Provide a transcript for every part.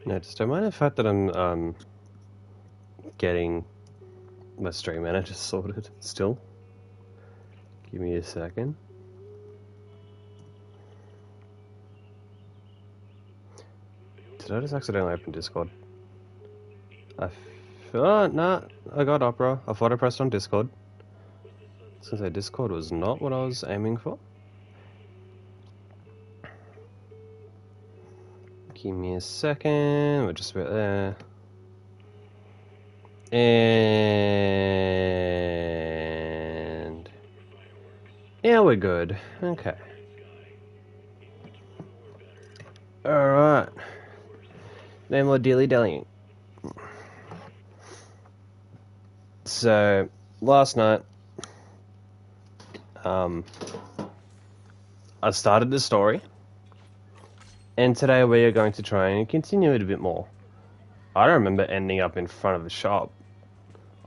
No, just don't mind the fact that I'm getting my stream manager sorted still. Give me a second. Did I just accidentally open Discord? Nah, I got Opera. I thought I pressed on Discord. Since Discord was not what I was aiming for. Give me a second. We're just about there. And yeah, we're good. Okay. Alright. No more dilly-dallying. So, last night, I started the story, and today we are going to try and continue it a bit more. I don't remember ending up in front of the shop.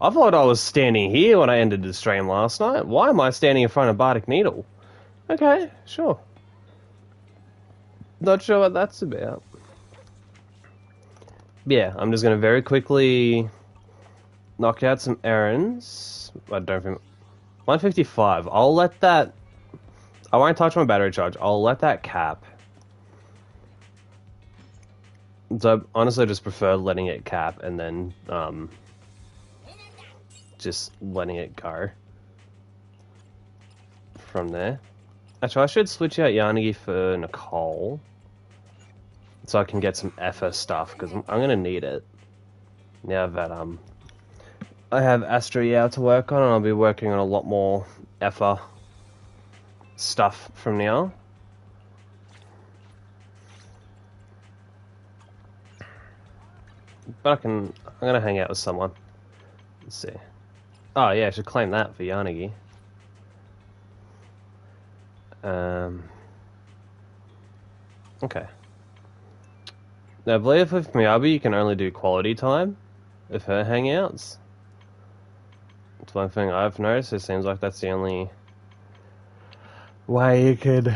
I thought I was standing here when I ended the stream last night. Why am I standing in front of Bardic Needle? Okay, sure. Not sure what that's about. Yeah, I'm just going to very quickly knock out some errands. I don't think... 155. I'll let that... I won't touch my battery charge. I'll let that cap. So I honestly just prefer letting it cap and then just letting it go from there. Actually, I should switch out Yanagi for Nicole so I can get some FS stuff because I'm going to need it now that I have Astra Yao to work on, and I'll be working on a lot more FR stuff from now. But I'm gonna hang out with someone. Let's see. Oh yeah, I should claim that for Yanagi. Okay. Now I believe with Miyabi you can only do quality time with her hangouts. It's one thing I've noticed. It seems like that's the only way you could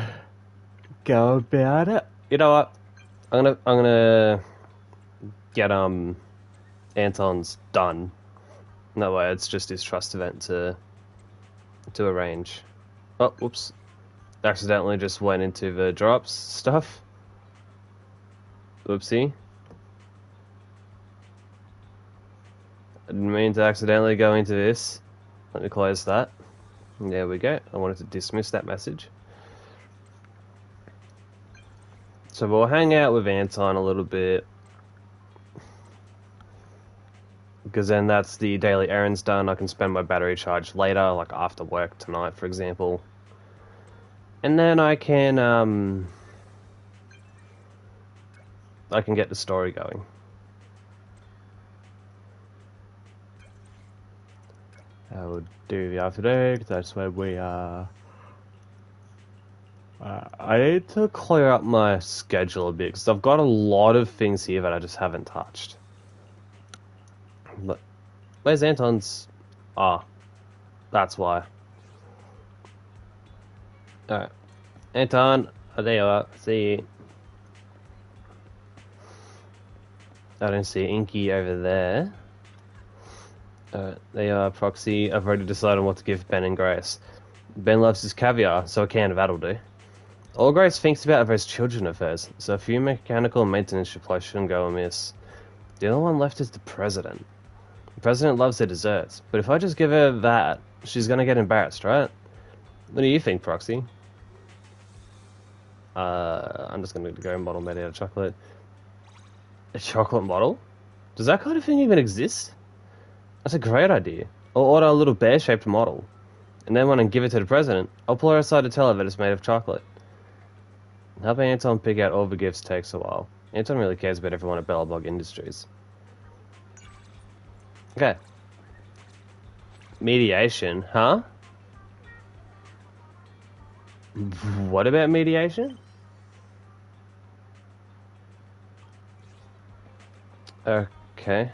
go about it. You know what? I'm gonna get Anton's done. That way it's just his trust event to arrange. Oh, whoops. Accidentally just went into the drops stuff. Oopsie. I didn't mean to accidentally go into this. Let me close that. And there we go. I wanted to dismiss that message. So we'll hang out with Anton a little bit. Because then that's the daily errands done. I can spend my battery charge later, like after work tonight, for example. And then I can get the story going. I will do the after day, because that's where we are. I need to clear up my schedule a bit, because I've got a lot of things here that I just haven't touched. But where's Anton's? Ah, that's why. Alright. Anton, oh, there you are. See you. I don't see Inky over there. There you are, Proxy. I've already decided what to give Ben and Grace. Ben loves his caviar, so a can of that'll do. All Grace thinks about are those children of hers, so a few mechanical maintenance supplies shouldn't go amiss. The only one left is the President. The President loves her desserts, but if I just give her that, she's gonna get embarrassed, right? What do you think, Proxy? I'm just gonna go model made out of chocolate. A chocolate model? Does that kind of thing even exist? That's a great idea. Or order a little bear-shaped model. And then when I give it to the President, I'll pull her aside to tell her that it's made of chocolate. Helping Anton pick out all the gifts takes a while. Anton really cares about everyone at Bellabog Industries. Okay. Mediation, huh? What about mediation? Okay.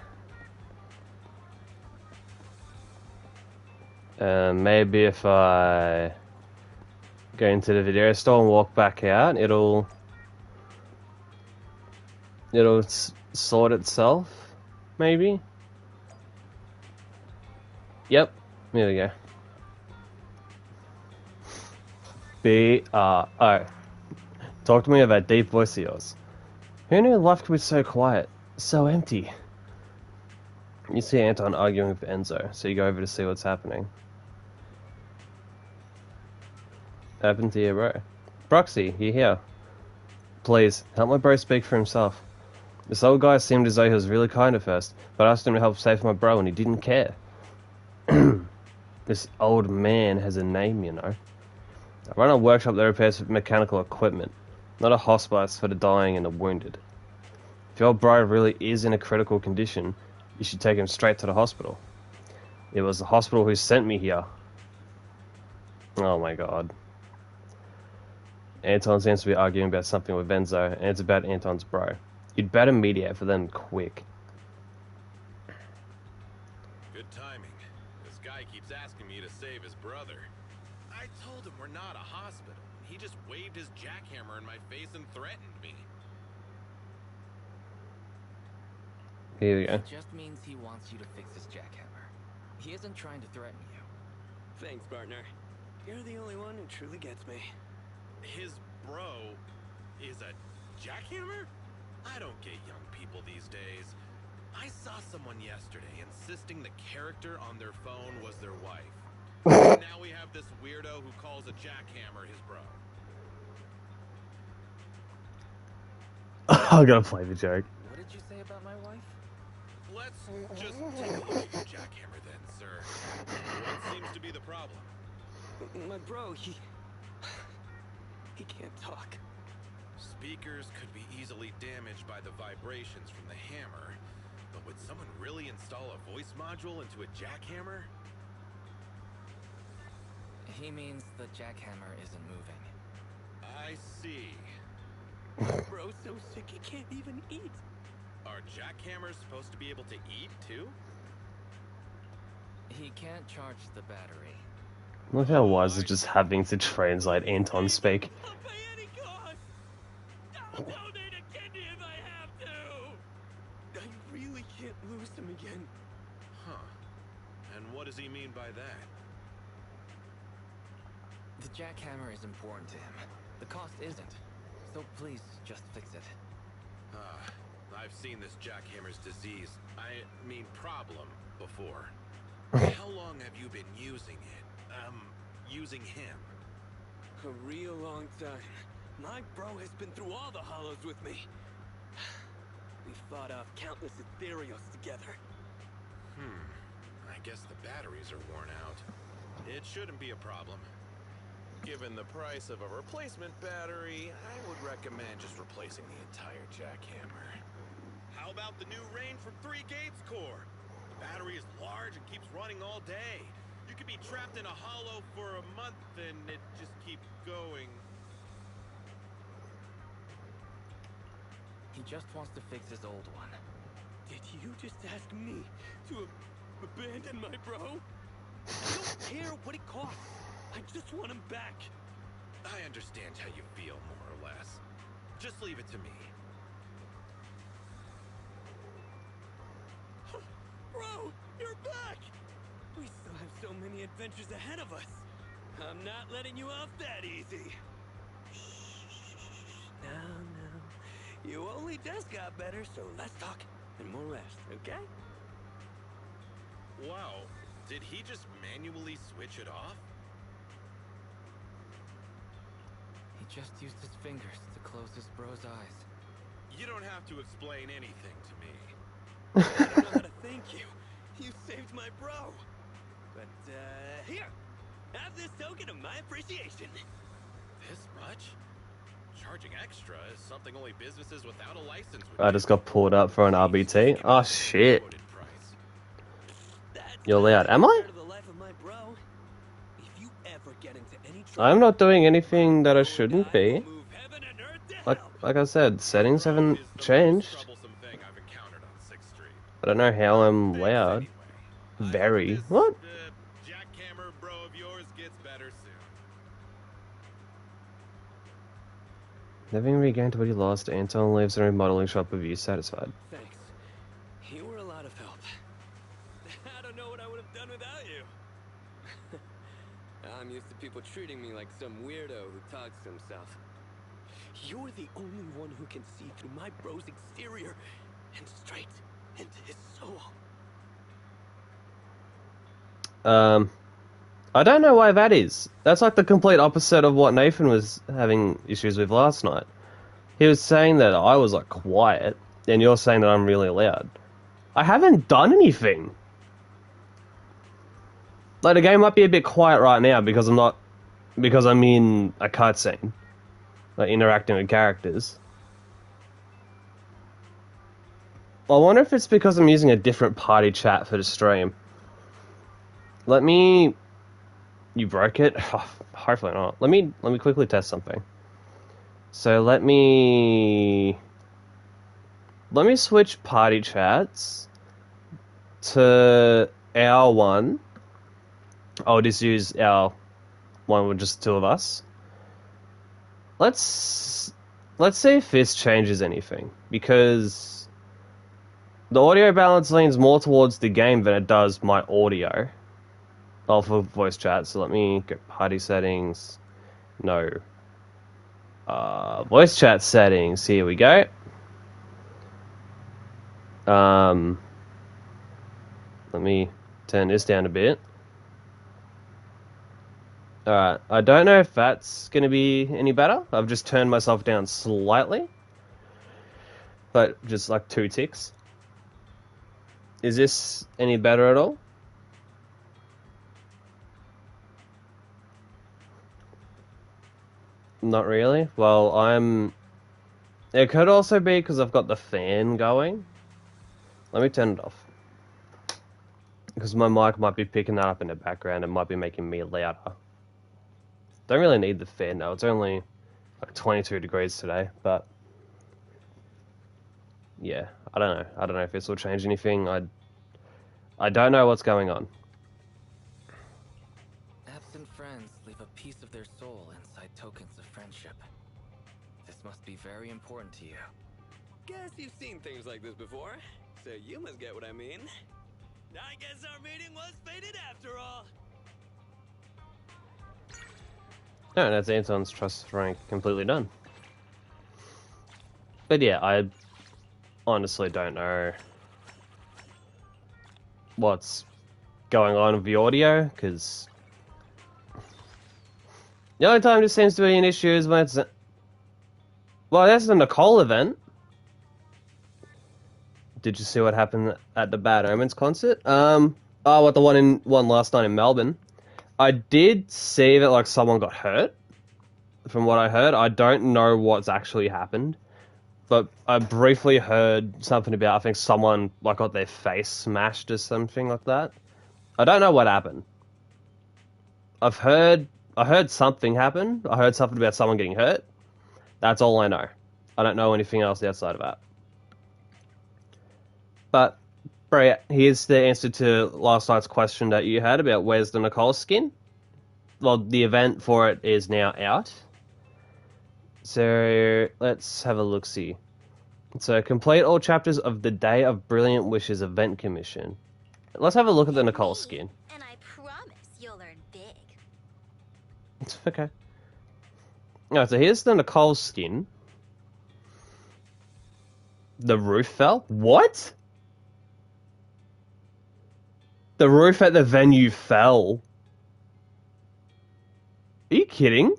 Maybe if I go into the video store and walk back out, it'll it'll sort itself, maybe? Yep, there we go. B-R-O. Talk to me of that deep voice of yours. Who knew life could be so quiet, so empty? You see Anton arguing with Enzo, so you go over to see what's happening. What happened to your bro? Proxy, you here? Please, help my bro speak for himself. This old guy seemed as though he was really kind at first, but I asked him to help save my bro and he didn't care. This old man has a name, you know. I run a workshop that repairs mechanical equipment, not a hospice for the dying and the wounded. If your bro really is in a critical condition, you should take him straight to the hospital. It was the hospital who sent me here. Oh my god. Anton seems to be arguing about something with Enzo, and it's about Anton's bro. You'd better mediate for them quick. Good timing. This guy keeps asking me to save his brother. I told him we're not a hospital. He just waved his jackhammer in my face and threatened me. Here we go. It just means he wants you to fix his jackhammer. He isn't trying to threaten you. Thanks, partner. You're the only one who truly gets me. His bro is a jackhammer? I don't get young people these days. I saw someone yesterday insisting the character on their phone was their wife. And now we have this weirdo who calls a jackhammer his bro. I gotta play the joke. What did you say about my wife? Let's just take a look at your jackhammer then, sir. What seems to be the problem? My bro, he can't talk. Speakers could be easily damaged by the vibrations from the hammer, but would someone really install a voice module into a jackhammer? He means the jackhammer isn't moving. I see. Bro's so sick he can't even eat. Are jackhammers supposed to be able to eat too? He can't charge the battery. Look how wise is just having to translate Anton speak. I'll pay any cost. I'll donate a kidney if I have to. I really can't lose him again. Huh. And what does he mean by that? The jackhammer is important to him. The cost isn't. So please, just fix it. I've seen this jackhammer's disease, I mean problem, before. How long have you been using it? Using him? A real long time. My bro has been through all the hollows with me. We fought off countless ethereals together. I guess the batteries are worn out. It shouldn't be a problem. Given the price of a replacement battery, I would recommend just replacing the entire jackhammer. How about the new range from 3 Gates core? The battery is large and keeps running all day. You could be trapped in a hollow for a month and it just keeps going. He just wants to fix his old one. Did you just ask me to abandon my bro? I don't care what it costs. I just want him back. I understand how you feel, more or less. Just leave it to me. Bro, you're back! We still have so many adventures ahead of us. I'm not letting you off that easy. Shh. No. You only just got better, so let's talk and more rest, okay? Wow, did he just manually switch it off? He just used his fingers to close his bro's eyes. You don't have to explain anything to me. I don't know how to thank you. You saved my bro. But, here. Have this token of my appreciation. This much? Charging extra is something only businesses without a license would I just got pulled up for an RBT. Oh shit. You're loud. Am I? I'm not doing anything that I shouldn't be. Like I said, settings haven't changed. I don't know how I'm loud. Very. What? Jackhammer bro of yours gets better Having regained what he lost, Anton leaves the remodeling shop with you satisfied. Thanks. You were a lot of help. I don't know what I would have done without you. I'm used to people treating me like some weirdo who talks to himself. You're the only one who can see through my bro's exterior and straight into his soul. I don't know why that is. That's like the complete opposite of what Nathan was having issues with last night. He was saying that I was like quiet, and you're saying that I'm really loud. I haven't done anything. Like, the game might be a bit quiet right now because I'm in a cutscene, like interacting with characters. I wonder if it's because I'm using a different party chat for the stream. Let me... You broke it? Oh, hopefully not. Let me quickly test something. So let me switch party chats to our one. I'll just use our one with just two of us. Let's see if this changes anything, because the audio balance leans more towards the game than it does my audio. Oh, for voice chat. So let me go party settings. No. Voice chat settings. Here we go. Let me turn this down a bit. Alright, I don't know if that's going to be any better. I've just turned myself down slightly. But just like 2 ticks. Is this any better at all? Not really. Well, it could also be because I've got the fan going. Let me turn it off. Because my mic might be picking that up in the background and might be making me louder. Don't really need the fan now. It's only like 22 degrees today, but yeah, I don't know. I don't know if this will change anything. I don't know what's going on. Absent friends leave a piece of their soul inside tokens of friendship. This must be very important to you. Guess you've seen things like this before, so you must get what I mean. I guess our meeting was fated after all. No, that's Anton's trust rank completely done. But yeah, I honestly don't know what's going on with the audio, because the only time this seems to be an issue is when it's... Well, that's the Nicole event. Did you see what happened at the Bad Omens concert? The one last night in Melbourne. I did see that like someone got hurt. From what I heard, I don't know what's actually happened, but I briefly heard something about, I think someone like got their face smashed or something like that. I don't know what happened. I heard something happen. I heard something about someone getting hurt. That's all I know. I don't know anything else outside of that. But, bro, here's the answer to last night's question that you had about where's the Nicole skin. Well, the event for it is now out. So, let's have a look-see. So, complete all chapters of the Day of Brilliant Wishes event commission. Let's have a look at the Nicole skin. And I promise you'll learn big. Okay. Alright, so here's the Nicole skin. The roof fell? What? The roof at the venue fell. Are you kidding?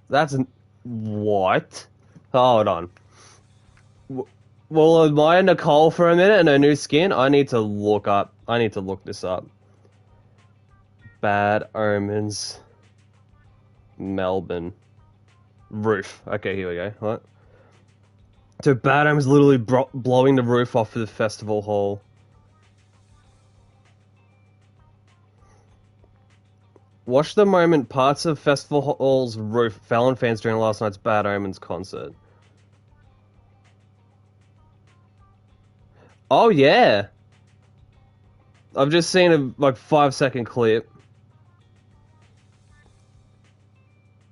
That's... What? Hold on. Well, admire Nicole for a minute and her new skin? I need to look this up. Bad Omens. Melbourne. Roof. Okay, here we go. What? So Bad Omens literally blowing the roof off of the festival hall. Watch the moment parts of festival hall's roof fell on fans during last night's Bad Omens concert. Oh yeah. I've just seen a 5-second clip.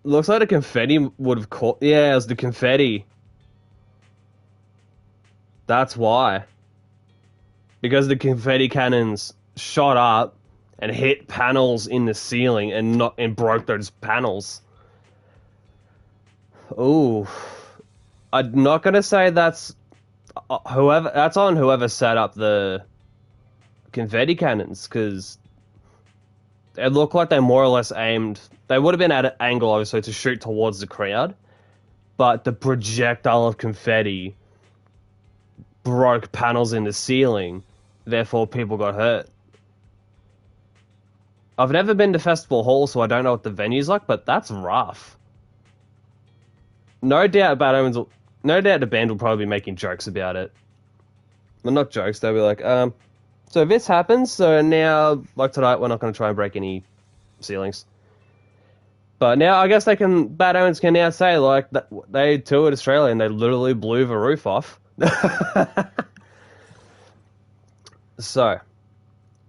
Looks like the confetti would have caught. Yeah, it was the confetti. That's why. Because the confetti cannons shot up and hit panels in the ceiling and broke those panels. Ooh. I'm not gonna say that's on whoever set up the confetti cannons, because it looked like they more or less aimed. They would have been at an angle, obviously, to shoot towards the crowd, but the projectile of confetti broke panels in the ceiling, therefore people got hurt. I've never been to Festival Hall, so I don't know what the venue's like, but that's rough. No doubt the band will probably be making jokes about it. Well, not jokes, they'll be like, so this happens, so now, like tonight, we're not going to try and break any ceilings. But now, I guess Bad Omens can now say, like, that they toured Australia and they literally blew the roof off. So,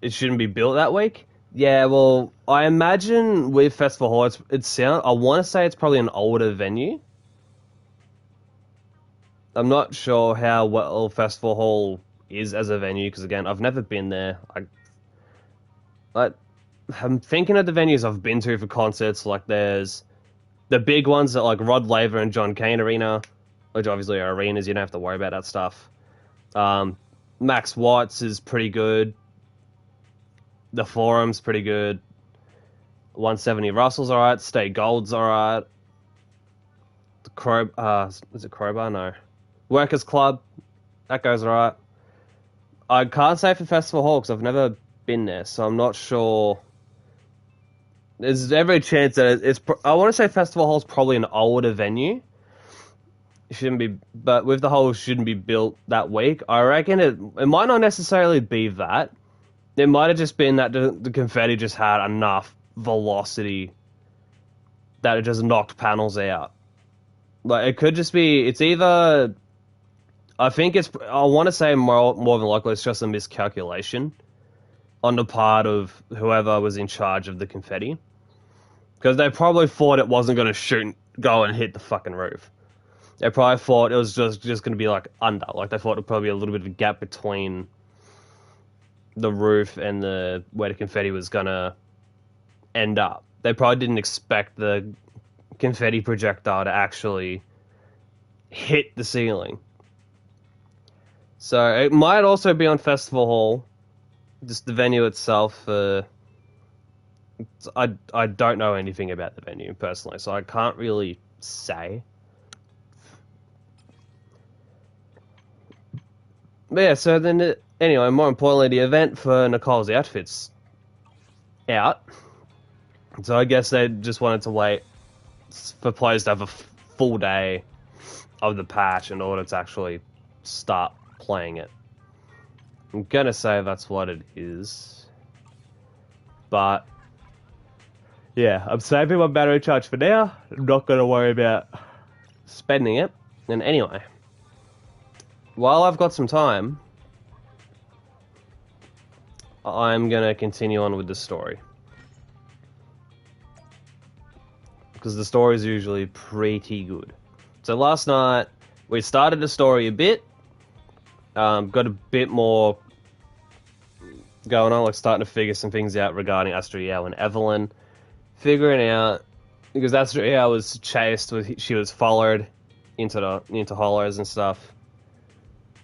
it shouldn't be built that week? Yeah, well, I imagine with Festival Hall, I want to say it's probably an older venue. I'm not sure how well Festival Hall is as a venue, because again, I've never been there. I'm thinking of the venues I've been to for concerts, like there's the big ones that like Rod Laver and John Cain Arena, which obviously are arenas, you don't have to worry about that stuff. Max Watts is pretty good. The Forum's pretty good. 170 Russell's alright. State Gold's alright. Is it Crowbar? No. Workers Club, that goes alright. I can't say for Festival Hall because I've never been there, so I'm not sure. There's every chance that I want to say Festival Hall's probably an older venue. It shouldn't be, but with the whole shouldn't be built that week, I reckon it might not necessarily be that. It might have just been that the confetti just had enough velocity that it just knocked panels out. Like, it could just be, it's either, I want to say more than likely it's just a miscalculation on the part of whoever was in charge of the confetti. Because they probably thought it wasn't going to go and hit the fucking roof. They probably thought it was just going to be like under. Like, they thought it would probably be a little bit of a gap between the roof and where the confetti was going to end up. They probably didn't expect the confetti projectile to actually hit the ceiling. So it might also be on Festival Hall, just the venue itself. I don't know anything about the venue personally, so I can't really say. But yeah, so then anyway, more importantly, the event for Nicole's outfit's out. So I guess they just wanted to wait for players to have a full day of the patch in order to actually start playing it. I'm gonna say that's what it is. But yeah, I'm saving my battery charge for now. I'm not gonna worry about spending it. And anyway, while I've got some time, I'm gonna continue on with the story. Because the story is usually pretty good. So last night, we started the story a bit. Got a bit more going on, like starting to figure some things out regarding Astriel and Evelyn. Figuring out, because Astriel was chased, she was followed into hollows and stuff.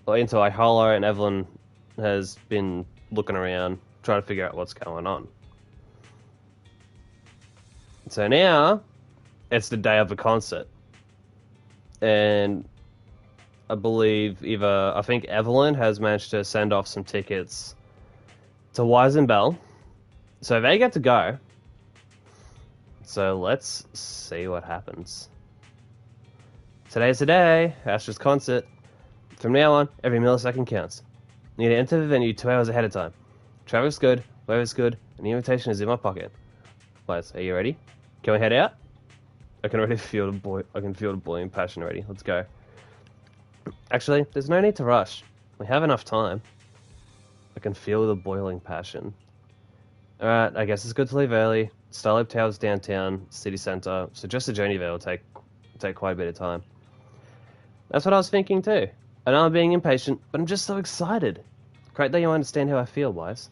Or into a hollow, and Evelyn has been looking around, trying to figure out what's going on. So now, it's the day of the concert. And I think Evelyn has managed to send off some tickets to Wise and Bell. So they get to go. So let's see what happens. Today's the day, Astra's concert. From now on, every millisecond counts. Need to enter the venue 2 hours ahead of time. Traffic's good, weather's good, and the invitation is in my pocket. Liz, are you ready? Can we head out? I can already feel the boiling passion already. Let's go. Actually, there's no need to rush. We have enough time. I can feel the boiling passion. Alright, I guess it's good to leave early. Starloop Tower's downtown, city center, so just the journey there will take quite a bit of time. That's what I was thinking too. I know I'm being impatient, but I'm just so excited. Great that you understand how I feel, Wise.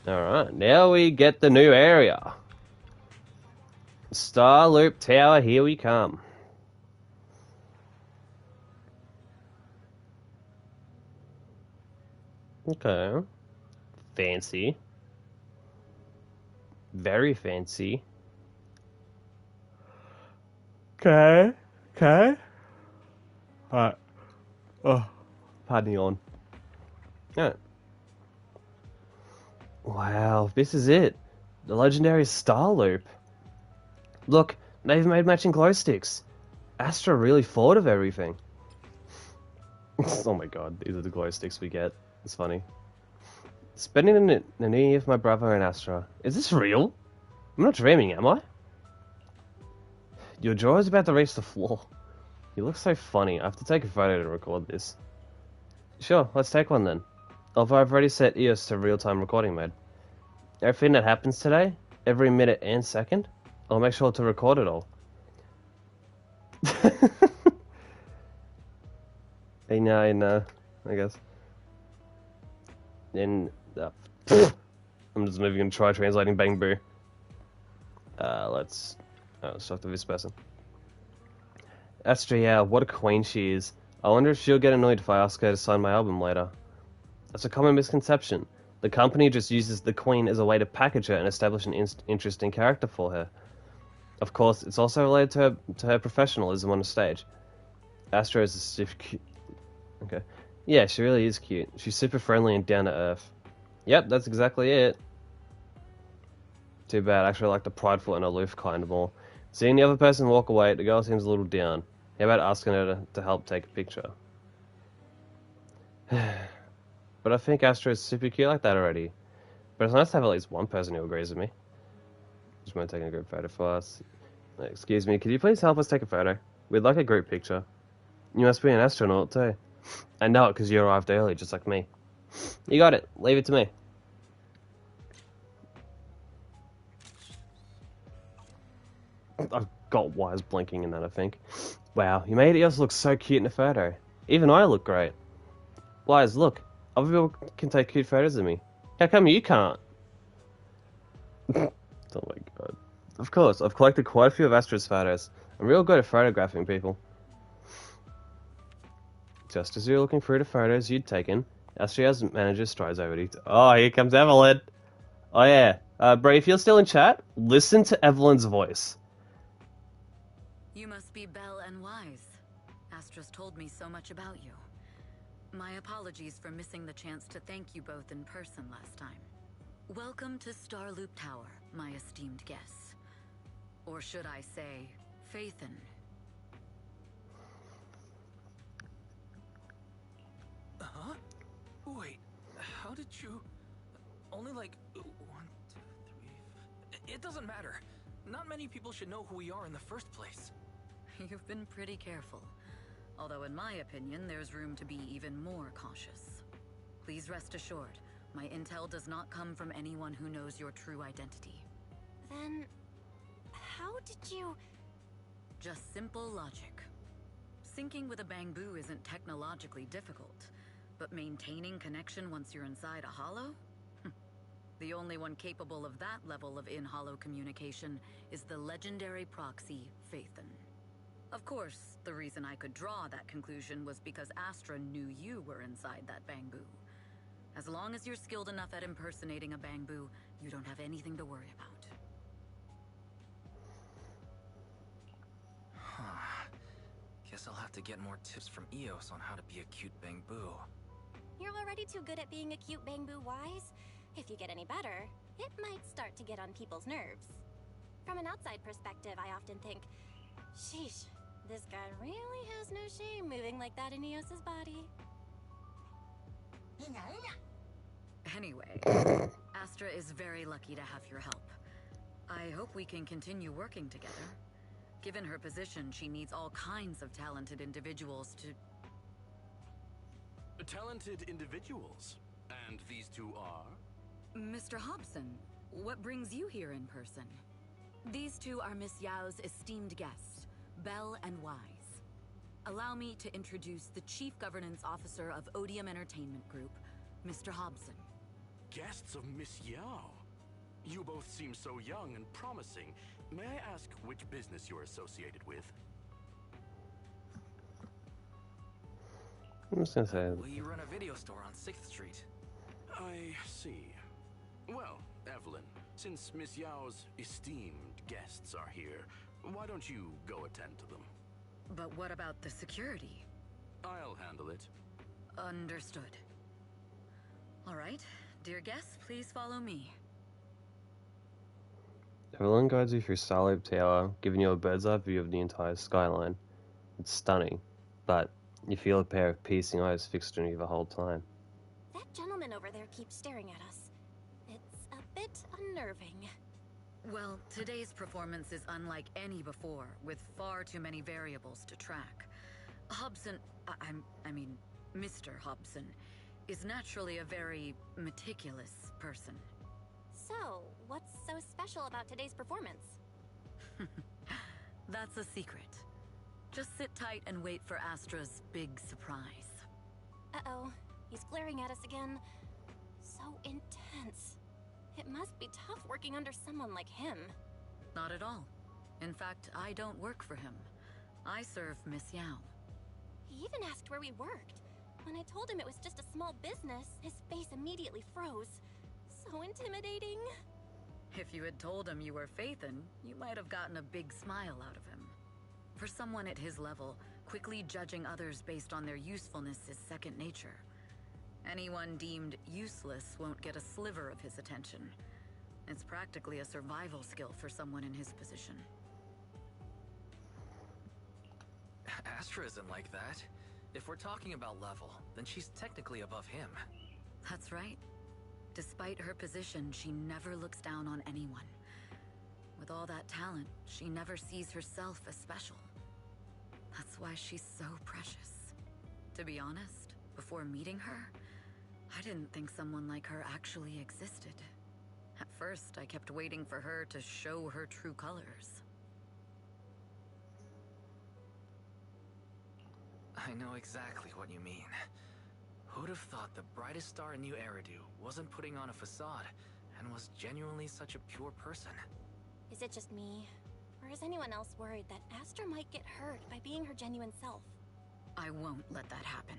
Alright, now we get the new area. Starloop Tower, here we come. Okay. Fancy. Very fancy. Okay. Alright. Oh, pardon me on. Alright. Wow, this is it. The legendary Starloop. Look, they've made matching glow sticks. Astra really thought of everything. Oh my god, these are the glow sticks we get. It's funny. Spending the new year with my brother and Astra. Is this real? I'm not dreaming, am I? Your jaw is about to reach the floor. You look so funny. I have to take a photo to record this. Sure, let's take one then. Although I've already set EOS to real-time recording mode. Everything that happens today, every minute and second, I'll make sure to record it all. I know, I guess. Then, I'm just maybe gonna try translating Bang Boo. Let's talk to this person. Astra, yeah, what a queen she is. I wonder if she'll get annoyed if I ask her to sign my album later. That's a common misconception. The company just uses the queen as a way to package her and establish an interesting character for her. Of course, it's also related to her professionalism on the stage. Astra is a super cute... Okay. Yeah, she really is cute. She's super friendly and down to earth. Yep, that's exactly it. Too bad, I actually like the prideful and aloof kind more. Seeing the other person walk away, the girl seems a little down. How about asking her to help take a picture? But I think Astra is super cute like that already. But it's nice to have at least one person who agrees with me. Just mind taking a group photo for us. Excuse me, could you please help us take a photo? We'd like a group picture. You must be an astronaut too. I know it because you arrived early, just like me. You got it. Leave it to me. I've got Wise blinking in that, I think. Wow, you made EOS look so cute in the photo. Even I look great. Wise, look. Other people can take cute photos of me. How come you can't? Oh my god. Of course, I've collected quite a few of Astra's photos. I'm real good at photographing people. Just as you're looking through the photos you'd taken, Astra's manager strides over to you. Oh, here comes Evelyn. Oh yeah. Bro, if you're still in chat, listen to Evelyn's voice. You must be Belle and Wise. Astra's told me so much about you. My apologies for missing the chance to thank you both in person last time. Welcome to Starloop Tower, my esteemed guests. Or should I say, Faithen. Huh? Wait, how did you... Only like 1, 2, 3... It doesn't matter. Not many people should know who we are in the first place. You've been pretty careful. Although in my opinion, there's room to be even more cautious. Please rest assured, my intel does not come from anyone who knows your true identity. Then, how did you... Just simple logic. Syncing with a Bangbu isn't technologically difficult, but maintaining connection once you're inside a holo? The only one capable of that level of in-holo communication is the legendary proxy, Faithen. Of course, the reason I could draw that conclusion was because Astra knew you were inside that Bangbu. As long as you're skilled enough at impersonating a Bangbu, you don't have anything to worry about. Huh. Guess I'll have to get more tips from EOS on how to be a cute Bangbu. You're already too good at being a cute Bangbu, Wise. If you get any better, it might start to get on people's nerves. From an outside perspective, I often think, sheesh, this guy really has no shame moving like that in EOS's body. Anyway, Astra is very lucky to have your help. I hope we can continue working together. Given her position, she needs all kinds of talented individuals to... Talented individuals? And these two are? Mr. Hobson, what brings you here in person? These two are Miss Yao's esteemed guests, Belle and Wise. Allow me to introduce the Chief Governance Officer of Odium Entertainment Group, Mr. Hobson. Guests of Miss Yao? You both seem so young and promising. May I ask which business you're associated with? I'm just gonna say. We run a video store on 6th Street. I see. Well, Evelyn, since Miss Yao's esteemed guests are here, why don't you go attend to them? But what about the security? I'll handle it. Understood. All right, dear guests, please follow me. Evelyn guides you through Starloop Tower, giving you a bird's eye view of the entire skyline. It's stunning, but you feel a pair of piercing eyes fixed on you the whole time. That gentleman over there keeps staring at us. It's a bit unnerving. Well, today's performance is unlike any before, with far too many variables to track. Hobson, I mean, Mr. Hobson, is naturally a very meticulous person. So, what's so special about today's performance? That's a secret. Just sit tight and wait for Astra's big surprise. Uh-oh, he's glaring at us again. So intense. It must be tough working under someone like him. Not at all. In fact, I don't work for him. I serve Miss Yao. He even asked where we worked. When I told him it was just a small business, his face immediately froze. So intimidating. If you had told him you were Phaethon, you might have gotten a big smile out of him. For someone at his level, quickly judging others based on their usefulness is second nature. Anyone deemed useless won't get a sliver of his attention. It's practically a survival skill for someone in his position. Astra isn't like that. If we're talking about level, then she's technically above him. That's right. Despite her position, she never looks down on anyone. With all that talent, she never sees herself as special. That's why she's so precious. To be honest, before meeting her, I didn't think someone like her actually existed. At first, I kept waiting for her to show her true colors. I know exactly what you mean. Who'd have thought the brightest star in New Eridu wasn't putting on a facade and was genuinely such a pure person? Is it just me? Or is anyone else worried that Astra might get hurt by being her genuine self? I won't let that happen.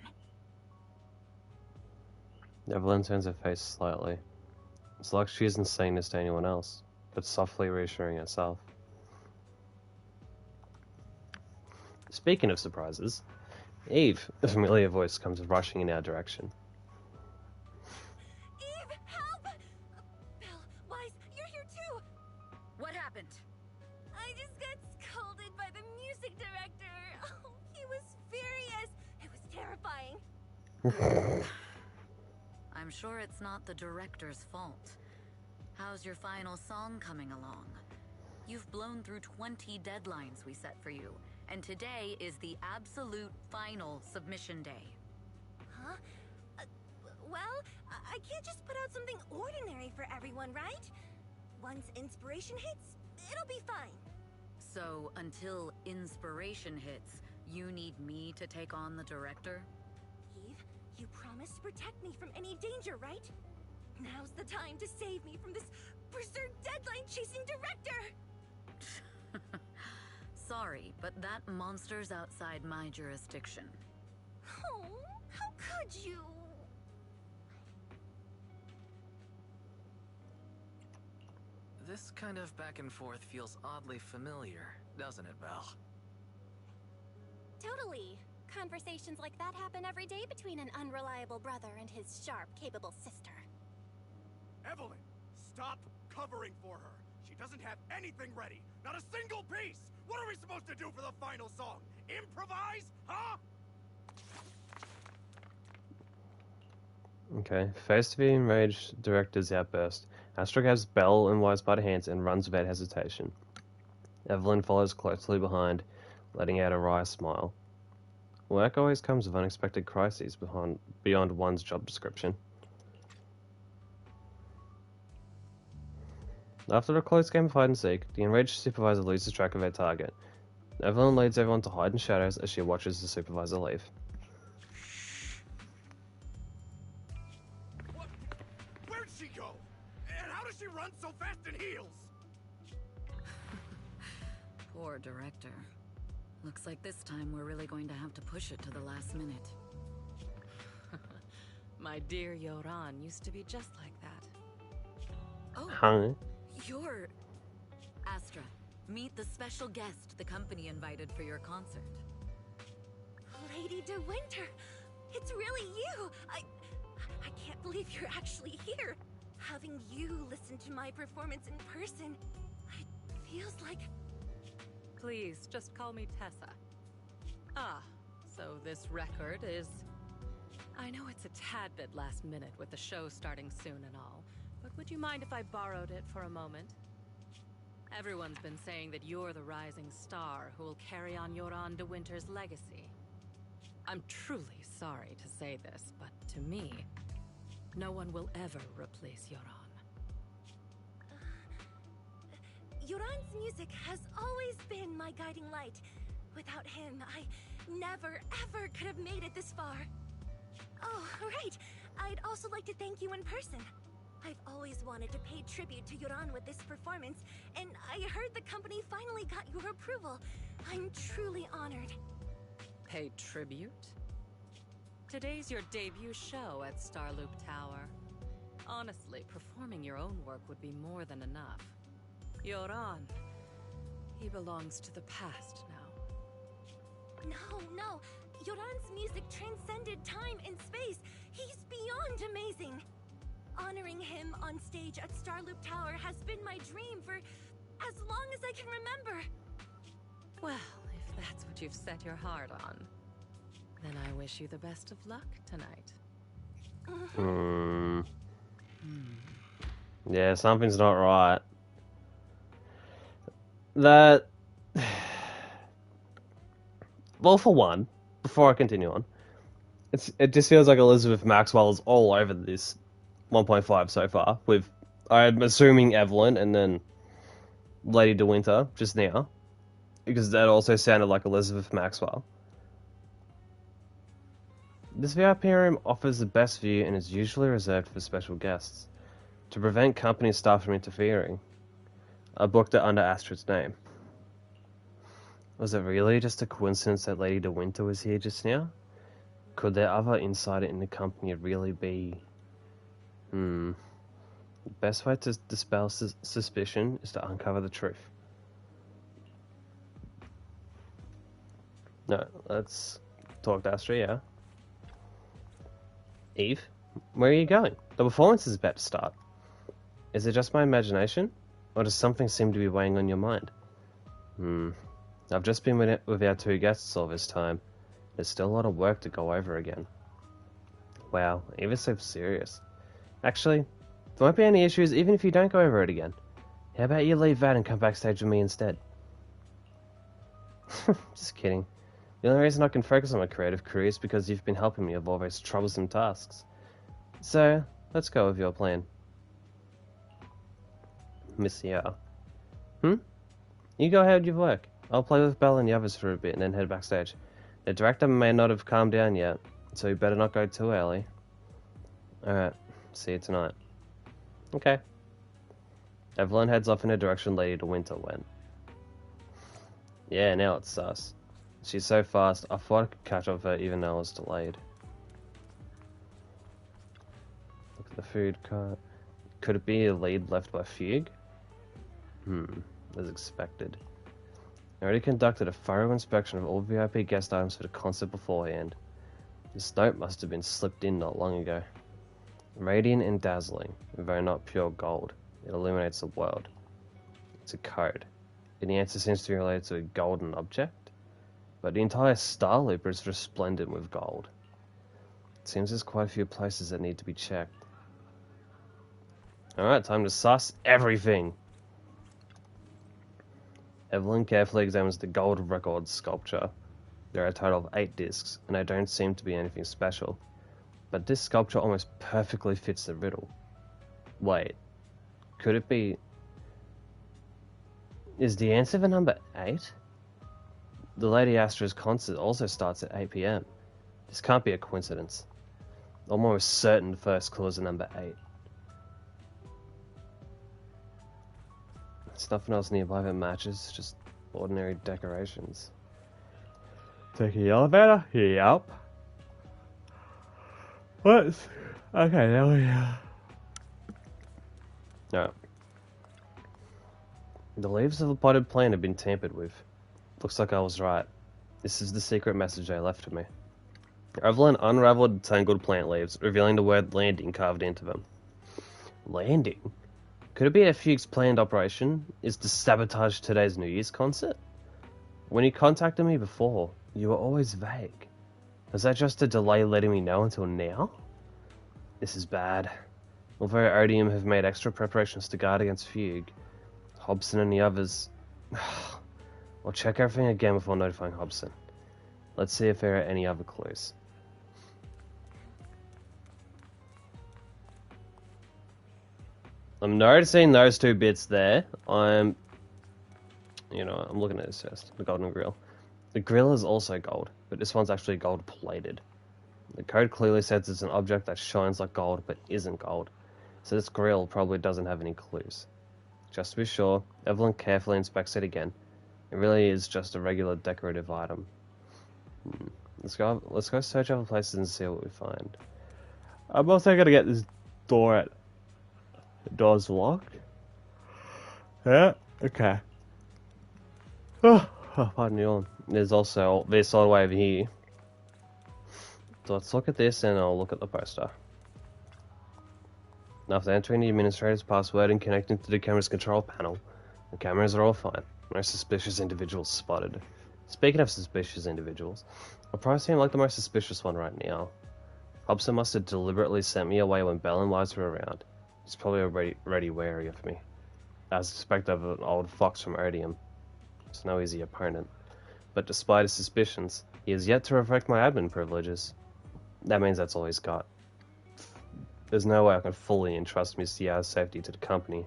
Evelyn turns her face slightly. It's like she isn't saying this to anyone else, but softly reassuring herself. Speaking of surprises, Eve, a familiar voice, comes rushing in our direction. Eve, help! Belle, Wise, you're here too! What happened? I just got scolded by the music director. Oh, he was furious. It was terrifying. I'm sure it's not the director's fault. How's your final song coming along? You've blown through 20 deadlines we set for you, and today is the absolute final submission day. Huh? Well, I can't just put out something ordinary for everyone, right? Once inspiration hits, it'll be fine. So, until inspiration hits, you need me to take on the director? Eve, you promised to protect me from any danger, right? Now's the time to save me from this berserk deadline-chasing director! Sorry, but that monster's outside my jurisdiction. Oh, how could you? This kind of back and forth feels oddly familiar, doesn't it, Belle? Totally. Conversations like that happen every day between an unreliable brother and his sharp, capable sister. Evelyn, stop covering for her. She doesn't have anything ready. Not a single piece! What are we supposed to do for the final song? Improvise? Huh? Okay, faced with the enraged director's outburst, Astra grabs Belle and Wise by the hands and runs without hesitation. Evelyn follows closely behind, letting out a wry smile. Work always comes with unexpected crises beyond one's job description. After a close game of hide and seek, the enraged supervisor loses track of her target. Evelyn leads everyone to hide in shadows as she watches the supervisor leave. What? Where'd she go? And how does she run so fast in heels? Poor director. Looks like this time we're really going to have to push it to the last minute. My dear Yoran used to be just like that. Oh, Huh? you're... Astra, meet the special guest the company invited for your concert. Lady De Winter! It's really you! I can't believe you're actually here! Having you listen to my performance in person, it feels like... Please, just call me Tessa. Ah, so this record is... I know it's a tad bit last minute with the show starting soon and all, but would you mind if I borrowed it for a moment? Everyone's been saying that you're the rising star who will carry on Yoran De Winter's legacy. I'm truly sorry to say this, but to me, no one will ever replace Yoran. Yoran's music has always been my guiding light. Without him, I never, ever could have made it this far. Oh, right. I'd also like to thank you in person. I've always wanted to pay tribute to Yoran with this performance, and I heard the company finally got your approval. I'm truly honored. Pay tribute? Today's your debut show at Starloop Tower. Honestly, performing your own work would be more than enough. Yoran, he belongs to the past now. No. Yoran's music transcended time and space. He's beyond amazing. Honoring him on stage at Starloop Tower has been my dream for as long as I can remember. Well, if that's what you've set your heart on, then I wish you the best of luck tonight. Yeah, something's not right. That... Well, for one, before I continue on, it just feels like Elizabeth Maxwell is all over this 1.5 so far, with, I'm assuming, Evelyn and then Lady De Winter just now, because that also sounded like Elizabeth Maxwell. This VIP room offers the best view and is usually reserved for special guests. To prevent company staff from interfering, I booked it under Astrid's name. Was it really just a coincidence that Lady De Winter was here just now? Could there other insider in the company really be... The best way to dispel suspicion is to uncover the truth. No, let's talk to Astrid, yeah. Eve, where are you going? The performance is about to start. Is it just my imagination? Or does something seem to be weighing on your mind? I've just been with our two guests all this time. There's still a lot of work to go over again. Wow, Eve is so serious. Actually, there won't be any issues even if you don't go over it again. How about you leave that and come backstage with me instead? Just kidding. The only reason I can focus on my creative career is because you've been helping me with all those troublesome tasks. So, let's go with your plan. Miss Yao. You go ahead with your work. I'll play with Belle and the others for a bit and then head backstage. The director may not have calmed down yet, so you better not go too early. Alright, see you tonight. Okay. Evelyn heads off in a direction Lady De Winter went. Yeah, now it's sus. She's so fast, I thought I could catch up with her even though I was delayed. Look at the food cart. Could it be a lead left by Fugue? As expected. I already conducted a thorough inspection of all VIP guest items for the concert beforehand. This note must have been slipped in not long ago. Radiant and dazzling, though not pure gold. It illuminates the world. It's a code. And the answer seems to be related to a golden object. But the entire star loop is resplendent with gold. It seems there's quite a few places that need to be checked. Alright, time to suss everything! Evelyn carefully examines the gold record sculpture. There are a total of 8 discs, and they don't seem to be anything special. But this sculpture almost perfectly fits the riddle. Wait, could it be Is the answer for number 8? The Lady Astra's concert also starts at 8 p.m. This can't be a coincidence. Almost certain the first clue is number 8. There's nothing else nearby that matches, just ordinary decorations. Taking the elevator? Yep. What? Okay, there we go. Alright. The leaves of a potted plant have been tampered with. Looks like I was right. This is the secret message they left for me. Evelyn unraveled the tangled plant leaves, revealing the word landing carved into them. Landing? Could it be a Fuchs planned operation? Is to sabotage today's New Year's concert? When you contacted me before, you were always vague. Was that just a delay letting me know until now? This is bad. Although Odium have made extra preparations to guard against Fugue, Hobson and the others... I'll check everything again before notifying Hobson. Let's see if there are any other clues. I'm noticing those two bits there. I'm looking at this first. The golden grill. The grill is also gold, but this one's actually gold plated. The code clearly says it's an object that shines like gold, but isn't gold. So this grill probably doesn't have any clues. Just to be sure, Evelyn carefully inspects it again. It really is just a regular decorative item. Let's go search other places and see what we find. I'm also gonna get this door at... The door's locked? Yeah? Okay. Oh, pardon yawn. There's also this all the way over here. So let's look at this and I'll look at the poster. After entering the administrator's password and connecting to the camera's control panel, the cameras are all fine. No suspicious individuals spotted. Speaking of suspicious individuals, I'll probably seem like the most suspicious one right now. Hobson must have deliberately sent me away when Bell and Wise were around. He's probably already wary of me. As suspect of an old fox from Odium. It's no easy opponent. But despite his suspicions, he has yet to reflect my admin privileges. That means that's all he's got. There's no way I can fully entrust Miss Yao's safety to the company.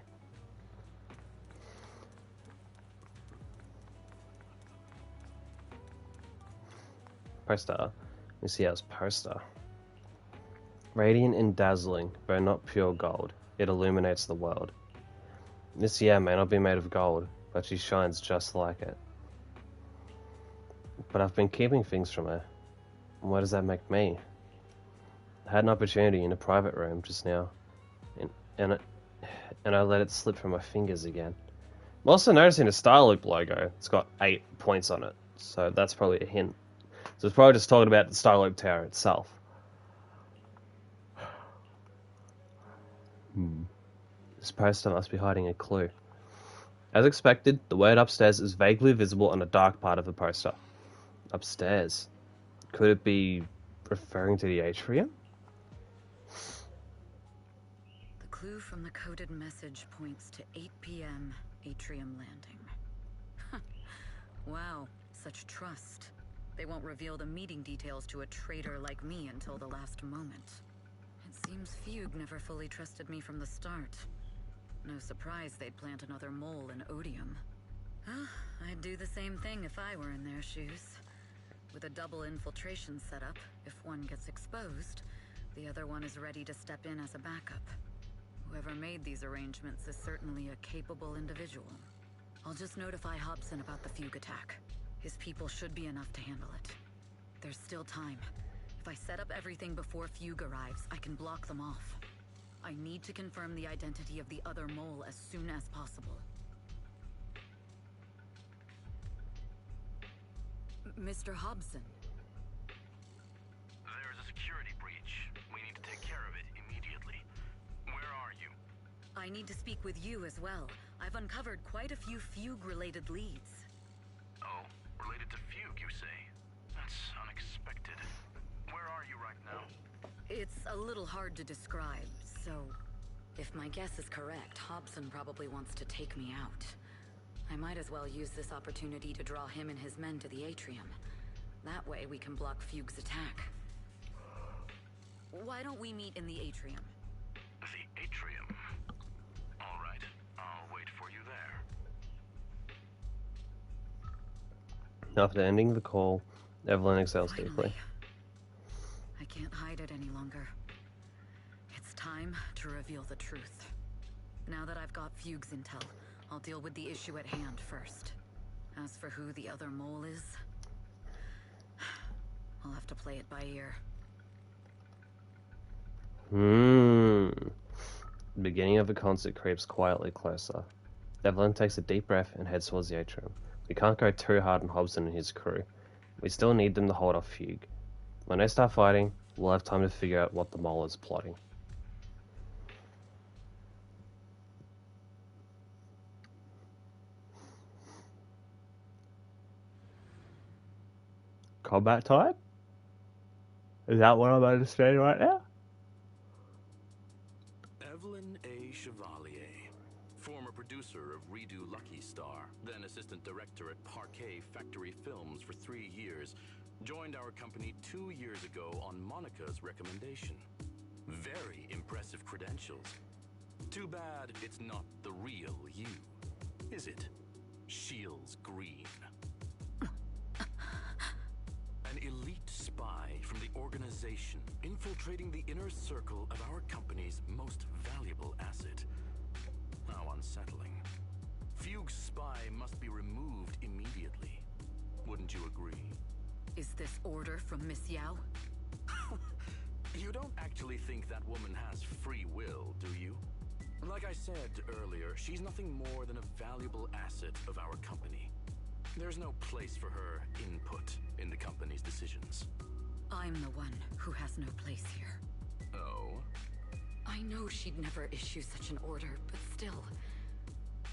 Poster. Miss Yao's poster. Radiant and dazzling, but not pure gold. It illuminates the world. Miss Yao may not be made of gold, but she shines just like it. But I've been keeping things from her. And what does that make me? I had an opportunity in a private room just now, and I let it slip from my fingers again. I'm also noticing the Star Loop logo. It's got 8 points on it, so that's probably a hint. So it's probably just talking about the Star Loop Tower itself. This poster must be hiding a clue. As expected, the word upstairs is vaguely visible on the dark part of the poster. Upstairs. Could it be referring to the atrium? The clue from the coded message points to 8 p.m. atrium landing. Wow, such trust. They won't reveal the meeting details to a traitor like me until the last moment. It seems Fugue never fully trusted me from the start. No surprise they'd plant another mole in Odium. I'd do the same thing if I were in their shoes. With a double infiltration setup, if one gets exposed, the other one is ready to step in as a backup. Whoever made these arrangements is certainly a capable individual. I'll just notify Hobson about the Fugue attack. His people should be enough to handle it. There's still time. If I set up everything before Fugue arrives, I can block them off. I need to confirm the identity of the other mole as soon as possible. Mr. Hobson. There is a security breach. We need to take care of it immediately. Where are you? I need to speak with you as well. I've uncovered quite a few Fugue-related leads. Oh, related to Fugue, you say? That's unexpected. Where are you right now? It's a little hard to describe, so... If my guess is correct, Hobson probably wants to take me out. I might as well use this opportunity to draw him and his men to the atrium. That way we can block Fugue's attack. Why don't we meet in the atrium? The atrium? All right, I'll wait for you there. After ending the call, Evelyn exhales deeply. Finally. I can't hide it any longer. It's time to reveal the truth. Now that I've got Fugue's intel, I'll deal with the issue at hand first. As for who the other mole is, I'll have to play it by ear. The beginning of the concert creeps quietly closer. Evelyn takes a deep breath and heads towards the atrium. We can't go too hard on Hobson and his crew. We still need them to hold off Fugue. When they start fighting, we'll have time to figure out what the mole is plotting. Combat type? Is that what I'm understanding right now? Evelyn A. Chevalier, former producer of Redo Lucky Star, then assistant director at Parquet Factory Films for 3 years, joined our company 2 years ago on Monica's recommendation. Very impressive credentials. Too bad it's not the real you, is it? Shields Green. An elite spy from the organization, infiltrating the inner circle of our company's most valuable asset. How unsettling. Fugue's spy must be removed immediately. Wouldn't you agree? Is this order from Miss Yao? You don't actually think that woman has free will, do you? Like I said earlier, she's nothing more than a valuable asset of our company. There's no place for her input in the company's decisions. I'm the one who has no place here. Oh? I know she'd never issue such an order, but still,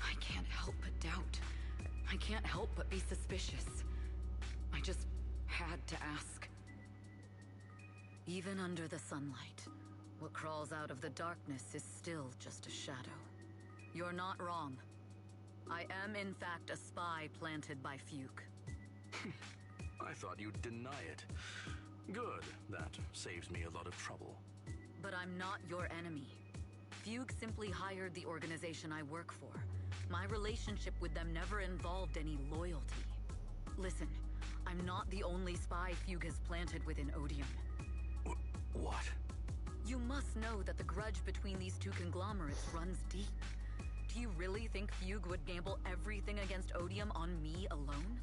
I can't help but doubt. I can't help but be suspicious. I just had to ask. Even under the sunlight, what crawls out of the darkness is still just a shadow. You're not wrong. I am, in fact, a spy planted by Fugue. I thought you'd deny it. Good. That saves me a lot of trouble. But I'm not your enemy. Fugue simply hired the organization I work for. My relationship with them never involved any loyalty. Listen, I'm not the only spy Fugue has planted within Odium. What? You must know that the grudge between these two conglomerates runs deep. Do you really think Fugue would gamble everything against Odium on me alone?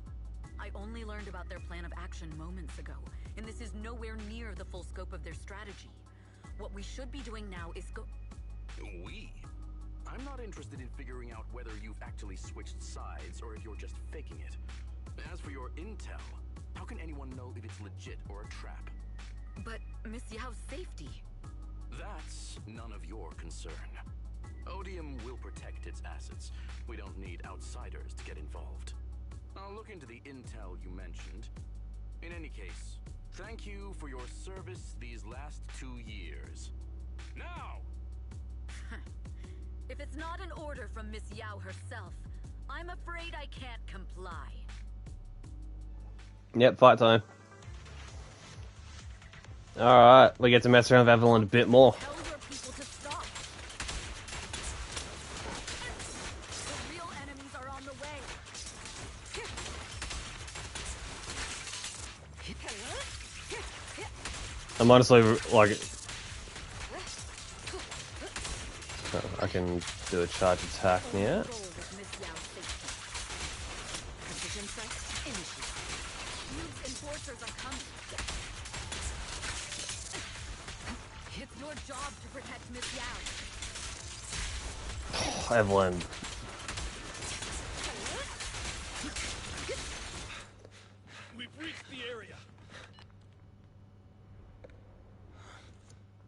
I only learned about their plan of action moments ago, and this is nowhere near the full scope of their strategy. What we should be doing now is We? I'm not interested in figuring out whether you've actually switched sides or if you're just faking it. As for your intel, how can anyone know if it's legit or a trap? But Miss Yao's safety... That's none of your concern. Odium will protect its assets. We don't need outsiders to get involved. I'll look into the intel you mentioned. In any case, thank you for your service these last 2 years. Now! If it's not an order from Miss Yao herself, I'm afraid I can't comply. Yep, fight time. Alright, we get to mess around with Evelyn a bit more. Tell your people to stop. The real enemies are on the way. I'm honestly, like... I can do a charge attack now. It's your job to protect Miss Yao. Oh, Evelyn. We've reached the area.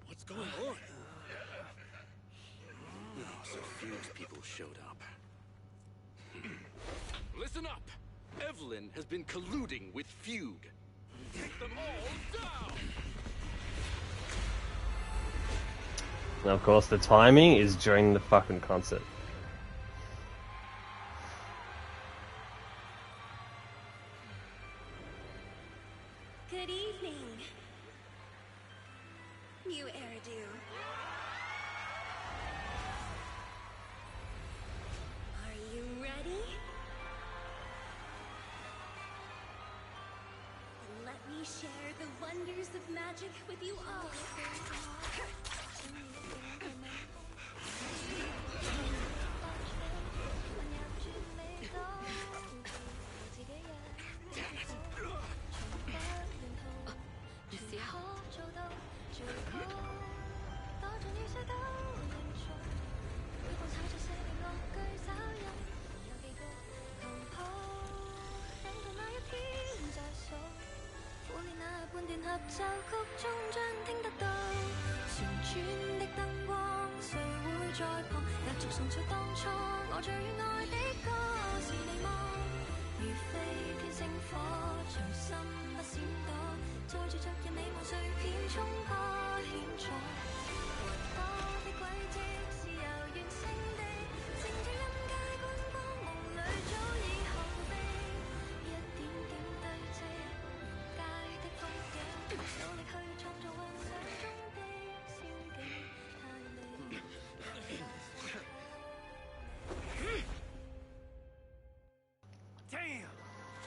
What's going on? So Fugue's people showed up. Listen up! Evelyn has been colluding with Fugue. Take them all down! And of course, the timing is during the fucking concert. Good evening, new heirdo. Are you ready? share the wonders of magic with you all.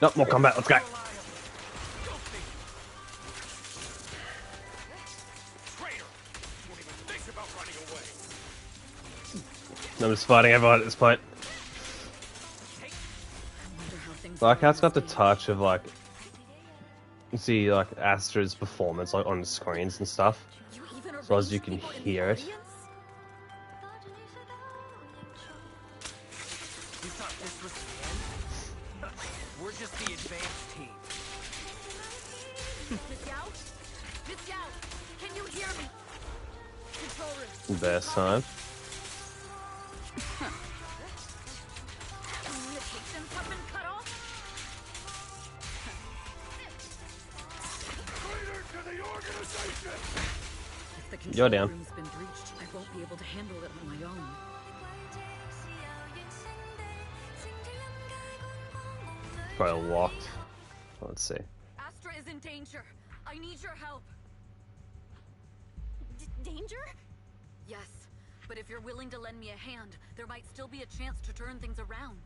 Nope, more combat, let's go. I'm just fighting everyone at this point. Like how it's got the touch of like, you see like Astra's performance like on the screens and stuff, as well as you can hear it. We're just the advanced team. Miss Yao? Miss Yao, can you hear me? Control room. Best time. Communications have been cut off? Traitor to the organization! If the control You're down. room's been breached, I won't be able to handle it on my own. Probably locked. Let's see. Astra is in danger. I need your help. Danger? Yes, but if you're willing to lend me a hand, there might still be a chance to turn things around.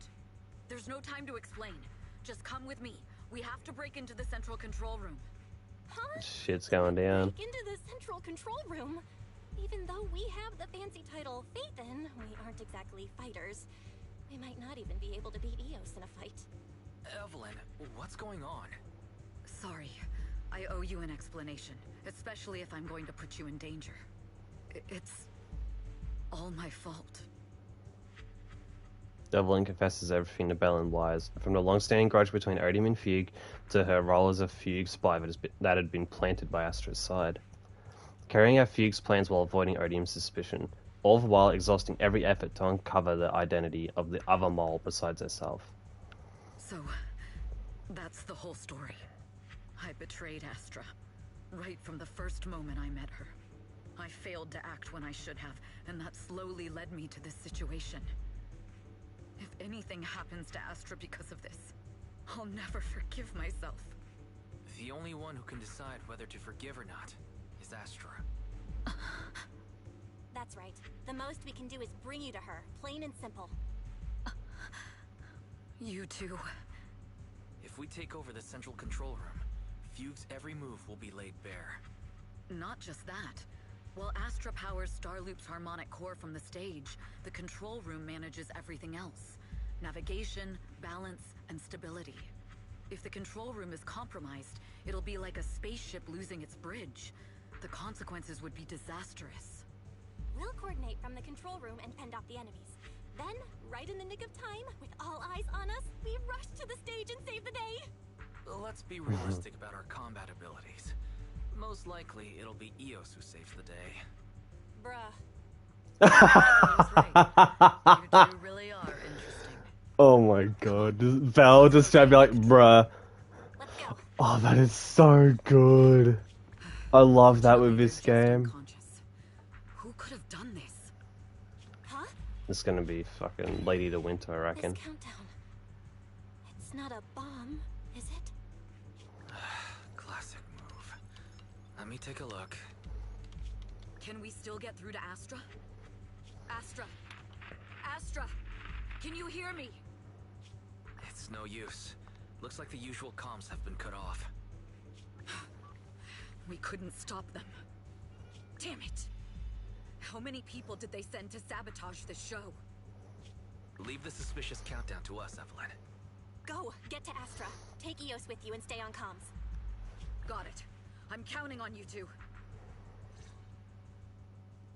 There's no time to explain. Just come with me. We have to break into the central control room. Huh? Shit's going down. Break into the central control room? Even though we have the fancy title Phaethon, we aren't exactly fighters. We might not even be able to beat Eos in a fight. Evelyn, what's going on? Sorry, I owe you an explanation, especially if I'm going to put you in danger. It's all my fault. Evelyn confesses everything to Bell and Wise, from the long-standing grudge between Odium and Fugue to her role as a Fugue spy that had been planted by Astra's side. Carrying out Fugue's plans while avoiding Odium's suspicion, all the while exhausting every effort to uncover the identity of the other mole besides herself. So, that's the whole story. I betrayed Astra, right from the first moment I met her. I failed to act when I should have, and that slowly led me to this situation. If anything happens to Astra because of this, I'll never forgive myself. The only one who can decide whether to forgive or not is Astra. That's right. The most we can do is bring you to her, plain and simple. You too. If we take over the central control room, Fugue's every move will be laid bare. Not just that. While Astra powers Starloop's harmonic core from the stage, the control room manages everything else. Navigation, balance, and stability. If the control room is compromised, it'll be like a spaceship losing its bridge. The consequences would be disastrous. We'll coordinate from the control room and fend off the enemies. Then, right in the nick of time, with all eyes on us, we rush to the stage and save the day! Let's be realistic about our combat abilities. Most likely, it'll be Eos who saves the day. Bruh. You two really are interesting. Oh my god. Val just trying to be like, bruh. Let's go. Oh, that is so good. I love that with this game. Who could have done this? Huh? It's gonna be fucking Lady the Winter, I reckon. This countdown. It's not a bomb, is it? Classic move. Let me take a look. Can we still get through to Astra? Astra! Astra! Can you hear me? It's no use. Looks like the usual comms have been cut off. We couldn't stop them. Damn it! How many people did they send to sabotage the show? Leave the suspicious countdown to us, Evelyn. Go! Get to Astra. Take Eos with you and stay on comms. Got it. I'm counting on you two.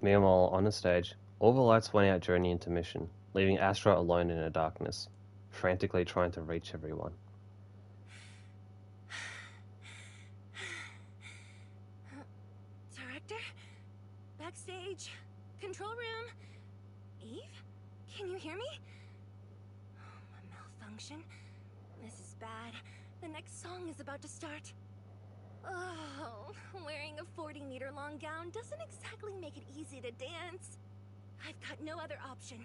Meanwhile, on the stage, all the lights went out during the intermission, leaving Astra alone in the darkness, frantically trying to reach everyone. Director? Backstage? Control room? Eve? Can you hear me? A malfunction? This is bad. The next song is about to start. Oh, wearing a 40-meter long gown doesn't exactly make it easy to dance. I've got no other option.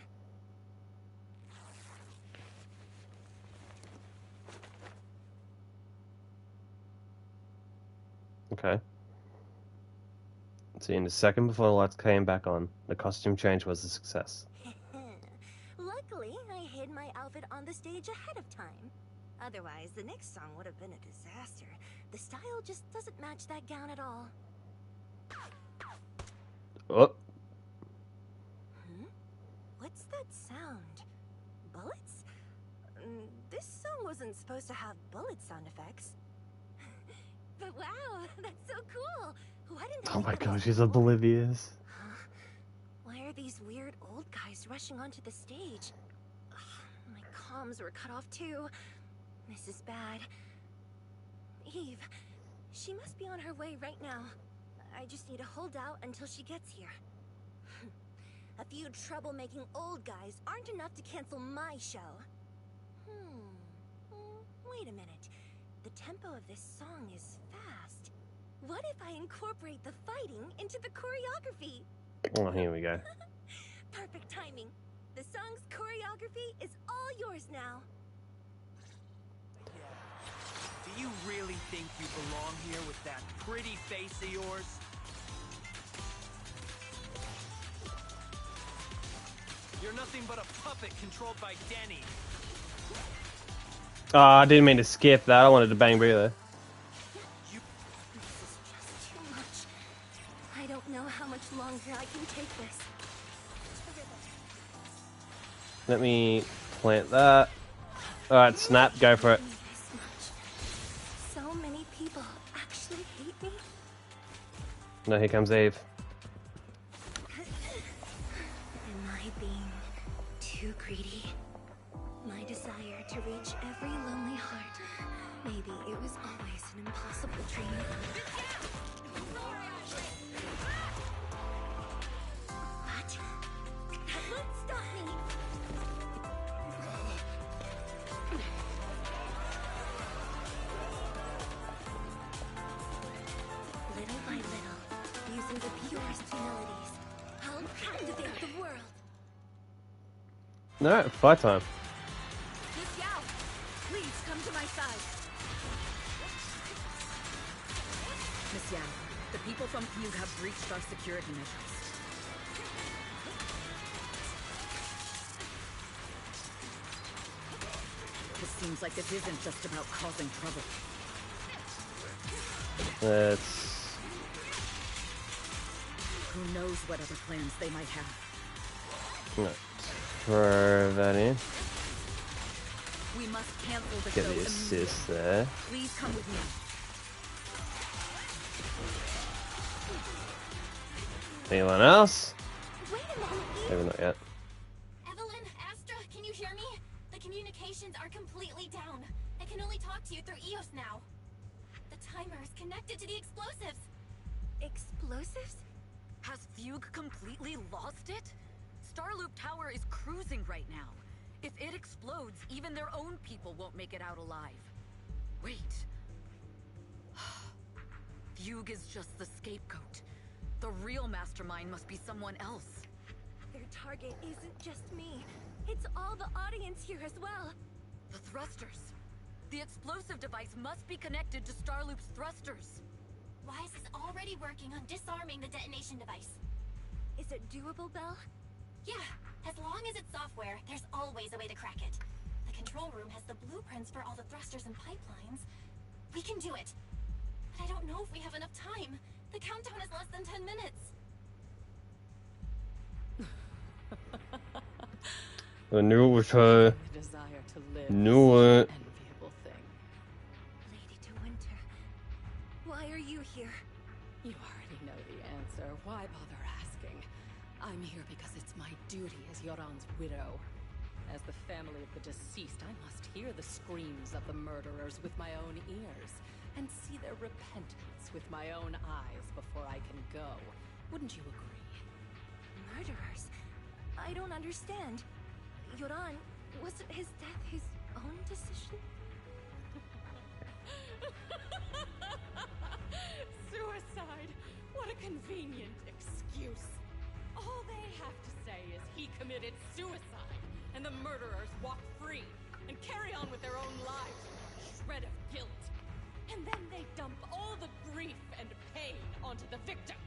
Okay. See, in the second before the lights came back on, the costume change was a success. Luckily, I hid my outfit on the stage ahead of time. Otherwise, the next song would have been a disaster. The style just doesn't match that gown at all. Oh. What's that sound? Bullets? This song wasn't supposed to have bullet sound effects. But wow, that's so cool! Why didn't Oh my think of gosh, this she's before? oblivious. Why are these weird old guys rushing onto the stage? Ugh, my comms were cut off too. This is bad. Eve, she must be on her way right now. I just need to hold out until she gets here. A few troublemaking old guys aren't enough to cancel my show. Wait a minute. The tempo of this song is fast. What if I incorporate the fighting into the choreography? Oh, here we go. Perfect timing. The song's choreography is all yours now. Do you really think you belong here with that pretty face of yours? You're nothing but a puppet controlled by Denny. Oh, I didn't mean to skip that. I wanted to bang breather. This is just too much. I don't know how much longer I can take this. Let me plant that. Alright, snap, go for it. So many people actually hate me. No, here comes Eve. Am I being too greedy? My desire to reach every lonely heart. Maybe it was always an impossible dream. What? That won't stop me! Little by little, using the purest melodies, I'll captivate the world. Alright, fight time. Miss Yao, please come to my side. Miss Yao, the people from Fugue have breached our security measures. It seems like this isn't just about causing trouble. Let's... Who knows what other plans they might have. Let's throw that in. We must cancel the Get show the immediately. assist there. Please come with me. Anyone else? Wait a moment, Eve. Maybe not yet. Evelyn, Astra, can you hear me? The communications are completely down. I can only talk to you through Eos now. The timer is connected to the explosives. Explosives? Has Fugue completely lost it? Starloop Tower is cruising right now. If it explodes, even their own people won't make it out alive. Wait. Fugue is just the scapegoat. The real mastermind must be someone else. Their target isn't just me. It's all the audience here as well. The thrusters. The explosive device must be connected to Starloop's thrusters. Wise is already working on disarming the detonation device. Is it doable, Belle? Yeah, as long as it's software, there's always a way to crack it. The control room has the blueprints for all the thrusters and pipelines. We can do it. But I don't know if we have enough time. The countdown is less than 10 minutes. I knew it was her. The desire to live Knew is it. an enviable thing. Lady de Winter, why are you here? You already know the answer. Why bother asking? I'm here because it's my duty as Yoran's widow. As the family of the deceased, I must hear the screams of the murderers with my own ears, and see their repentance with my own eyes before I can go. Wouldn't you agree? Murderers? I don't understand. Yoran, wasn't his death his own decision? Suicide! What a convenient excuse. All they have to say is he committed suicide, and the murderers walk free and carry on with their own lives with a shred of guilt. And then they dump all the grief and pain onto the victim.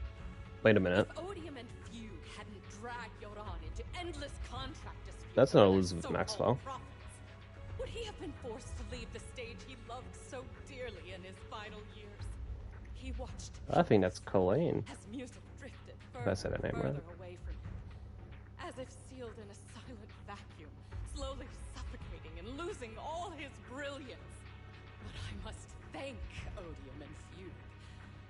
Wait a minute. If Odium and Fugue hadn't dragged Yoran into endless contract disputes, That's not with Elizabeth so-called Maxwell. prophets, would he have been forced to leave the stage he loved so dearly in his final years? He watched I think that's Colleen. as music drifted If I said her name further right. away from him, as if sealed in a silent vacuum, slowly suffocating and losing all his brilliance. But I must thank Odium and Fugue,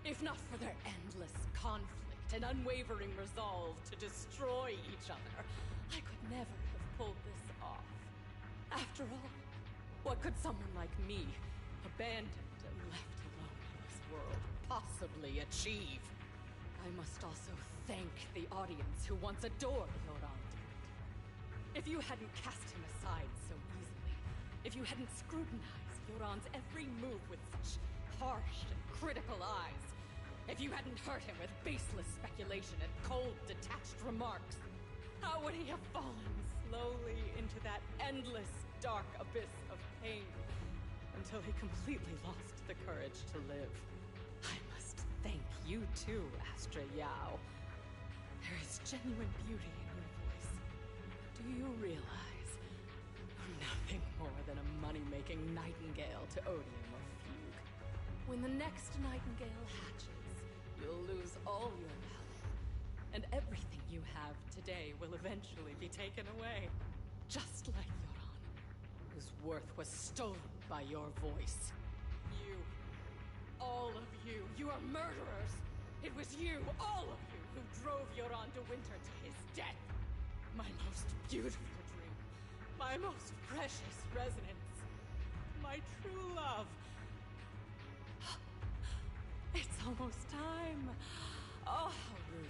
if not for their endless conflict and unwavering resolve to destroy each other, I could never have pulled this off. After all, what could someone like me, abandoned and left alone in this world, possibly achieve? I must also thank the audience who once adored Yoran. If you hadn't cast him aside so easily, if you hadn't scrutinized Yoran's every move with such harsh and critical eyes, if you hadn't hurt him with baseless speculation and cold, detached remarks, how would he have fallen slowly into that endless, dark abyss of pain until he completely lost the courage to live? I must thank you too, Astra Yao. There is genuine beauty in your voice. Do you realize I'm nothing more than a money-making nightingale to Odium or Fugue? When the next nightingale hatches, you'll lose all your value, and everything you have today will eventually be taken away. Just like Yoran, whose worth was stolen by your voice. You, all of you, you are murderers! It was you, all of you, who drove Yoran de Winter to his death! My most beautiful dream, my most precious resonance, my true love. It's almost time. Oh, how rude of me.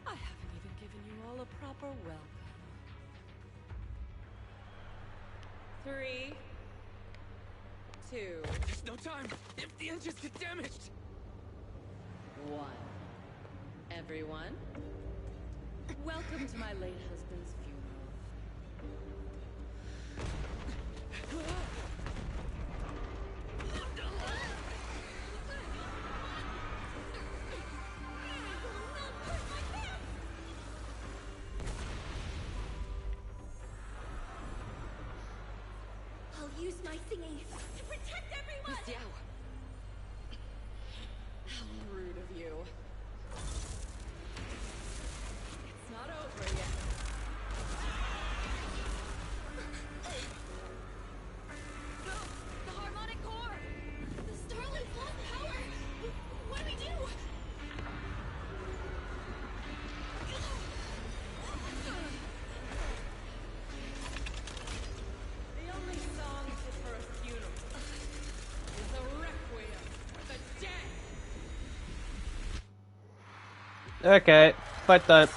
I haven't even given you all a proper welcome. 3, 2, There's no time! If the engines get damaged! 1. Everyone, welcome to my late husband's funeral. I'll use my thingy to protect everyone! Miss Yao. How rude of you. It's not over yet. The harmonic core! The Starlight's lost power! What do we do? The only song fit for a funeral is the requiem for the dead. Okay, fight time.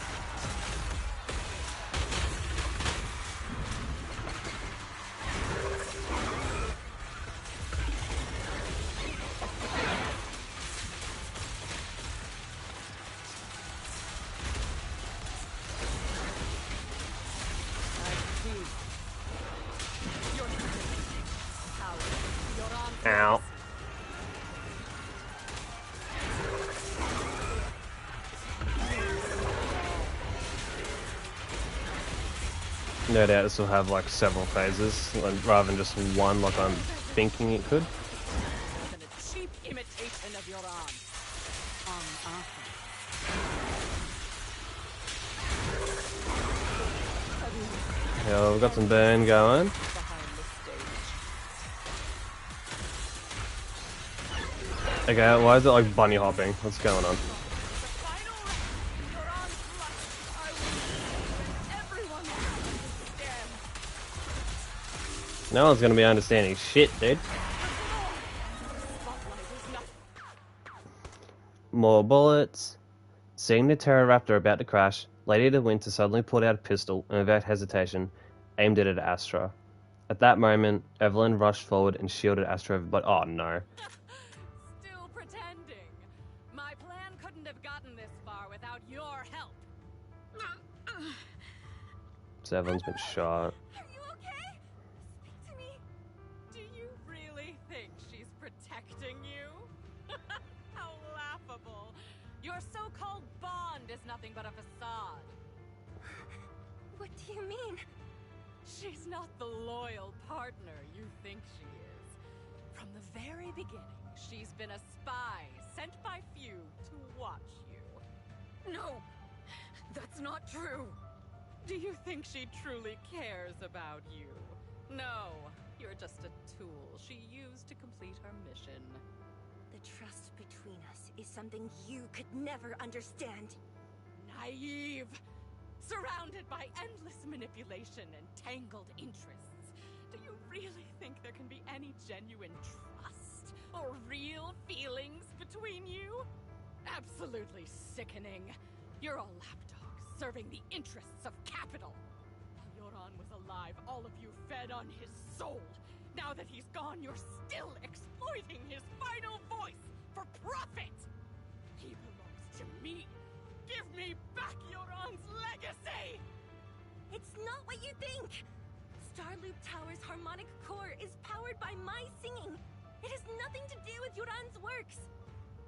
Ow. No doubt this will have like several phases, rather than just one like I'm thinking it could. Than a cheap imitation reputation of your arm. On Arthur. Yeah, we've got some burn going. Okay, why is it like bunny hopping? What's going on? No one's gonna be understanding shit, dude. More bullets. Seeing the Pterodactyl about to crash, Lady of the Winter suddenly pulled out a pistol and without hesitation, aimed it at Astra. At that moment, Evelyn rushed forward and shielded Astra, but oh no. Still pretending. My plan couldn't have gotten this far without your help. So Evelyn's been shot. Are you okay? Speak to me. Do you really think she's protecting you? How laughable. Your so-called bond is nothing but a facade. What do you mean? She's not the loyal partner you think she is. From the very beginning, she's been a spy sent by few to watch you. No! That's not true! Do you think she truly cares about you? No, you're just a tool she used to complete her mission. The trust between us is something you could never understand. Naive! Surrounded by endless manipulation and tangled interests. Do you really think there can be any genuine trust or real feelings between you? Absolutely sickening. You're all lapdogs serving the interests of capital. While Yoran was alive, all of you fed on his soul. Now that he's gone, you're still exploiting his final voice for profit. He belongs to me. Give me back Yoran's legacy! It's not what you think! Starloop Tower's harmonic core is powered by my singing. It has nothing to do with Yoran's works.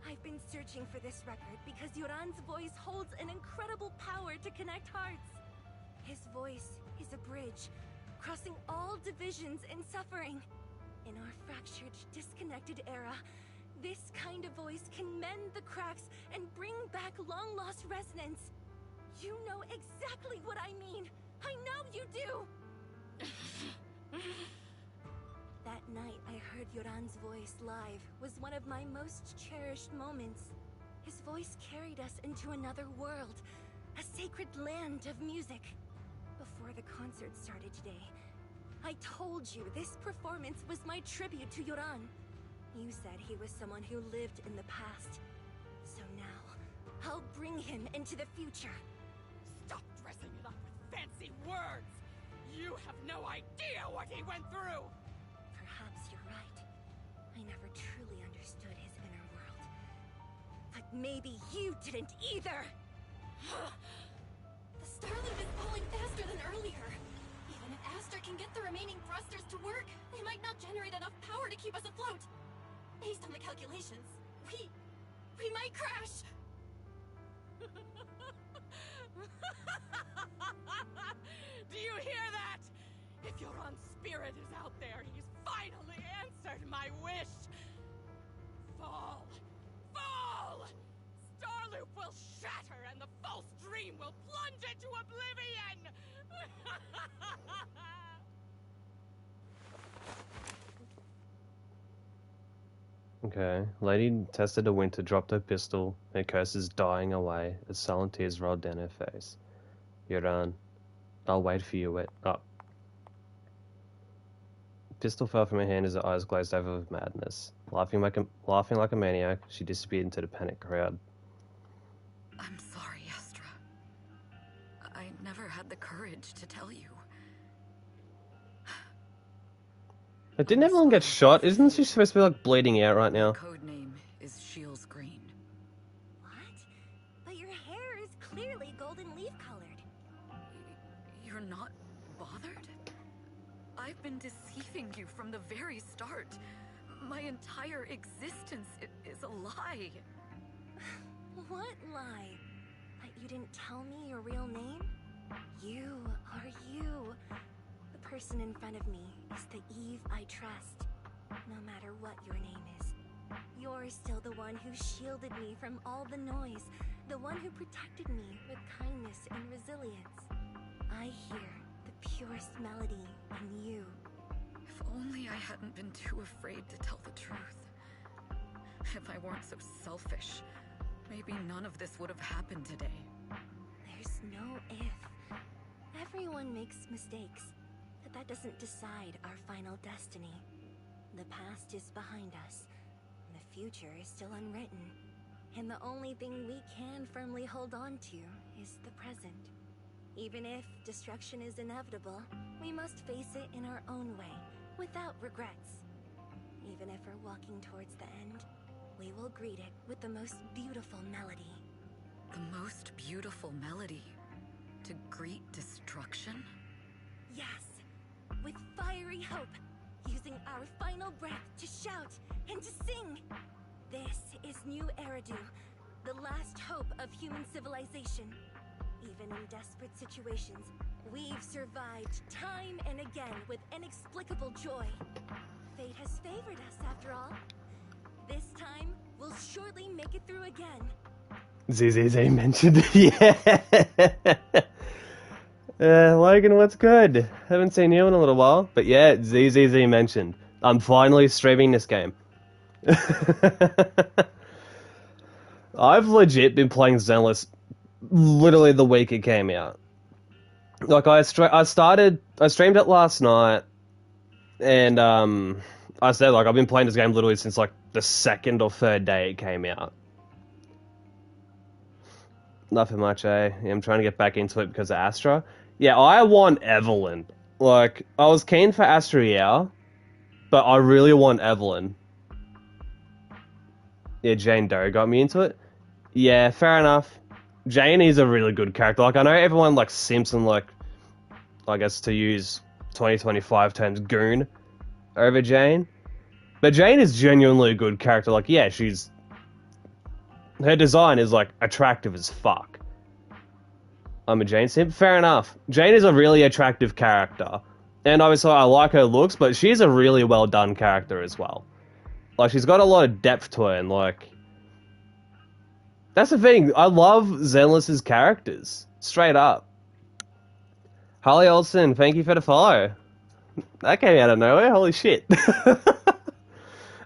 I've been searching for this record because Yoran's voice holds an incredible power to connect hearts. His voice is a bridge, crossing all divisions and suffering. In our fractured, disconnected era, this kind of voice can mend the cracks and bring back long-lost resonance. You know exactly what I mean. I know you do! That night I heard Yoran's voice live was one of my most cherished moments. His voice carried us into another world, a sacred land of music. Before the concert started today, I told you this performance was my tribute to Yoran. You said he was someone who lived in the past. So now, I'll bring him into the future. Stop dressing it up with fancy words! You have no idea what he went through! Perhaps you're right. I never truly understood his inner world. But maybe you didn't either! The Starloop is falling faster than earlier. Even if Aster can get the remaining thrusters to work, they might not generate enough power to keep us afloat. Based on the calculations, we might crash. Do you hear that? If Yoran's spirit is out there, he's finally answered my wish. Fall! Fall! Starloop will shatter and the false dream will plunge into oblivion! Okay, Lady Tessa de Winter dropped her pistol, her curses dying away as sullen tears rolled down her face. Yoran, I'll wait for you at... Oh. Pistol fell from her hand as her eyes glazed over with madness. Laughing like a maniac, she disappeared into the panicked crowd. I'm sorry, Astra. I never had the courage to tell you. Didn't everyone get shot? Isn't she supposed to be like bleeding out right now? Code name is Shields Green. What? But your hair is clearly golden leaf colored. You're not bothered? I've been deceiving you from the very start. My entire existence is a lie. What lie? That you didn't tell me your real name? You are you. The person in front of me is the Eve I trust, no matter what your name is. You're still the one who shielded me from all the noise, the one who protected me with kindness and resilience. I hear the purest melody in you. If only I hadn't been too afraid to tell the truth. If I weren't so selfish, maybe none of this would have happened today. There's no if. Everyone makes mistakes, but that doesn't decide our final destiny. The past is behind us. The future is still unwritten. And the only thing we can firmly hold on to is the present. Even if destruction is inevitable, we must face it in our own way, without regrets. Even if we're walking towards the end, we will greet it with the most beautiful melody. The most beautiful melody? To greet destruction? Yes, with fiery hope, using our final breath to shout and to sing. This is New Eridu, the last hope of human civilization. Even in desperate situations, we've survived time and again with inexplicable joy. Fate has favored us after all. This time, we'll surely make it through again. ZZZ mentioned, yeah. Logan, what's good? Haven't seen you in a little while, but yeah, ZZZ mentioned. I'm finally streaming this game. I've legit been playing Zenless literally the week it came out. Like I streamed it last night, and I said like I've been playing this game literally since like the second or third day it came out. Nothing much, eh? Yeah, I'm trying to get back into it because of Astra. Yeah, I want Evelyn. Like, I was keen for Astra, but I really want Evelyn. Yeah, Jane Doe got me into it. Yeah, fair enough. Jane is a really good character. Like, I know everyone like Simpson, like, I guess to use 2025 terms, goon over Jane. But Jane is genuinely a good character. Like, yeah, her design is, like, attractive as fuck. I'm a Jane simp. Fair enough. Jane is a really attractive character. And obviously I like her looks, but she's a really well done character as well. Like, she's got a lot of depth to her, and, like... That's the thing. I love Zenless's characters. Straight up. Harley Olsen, thank you for the follow. That came out of nowhere. Holy shit.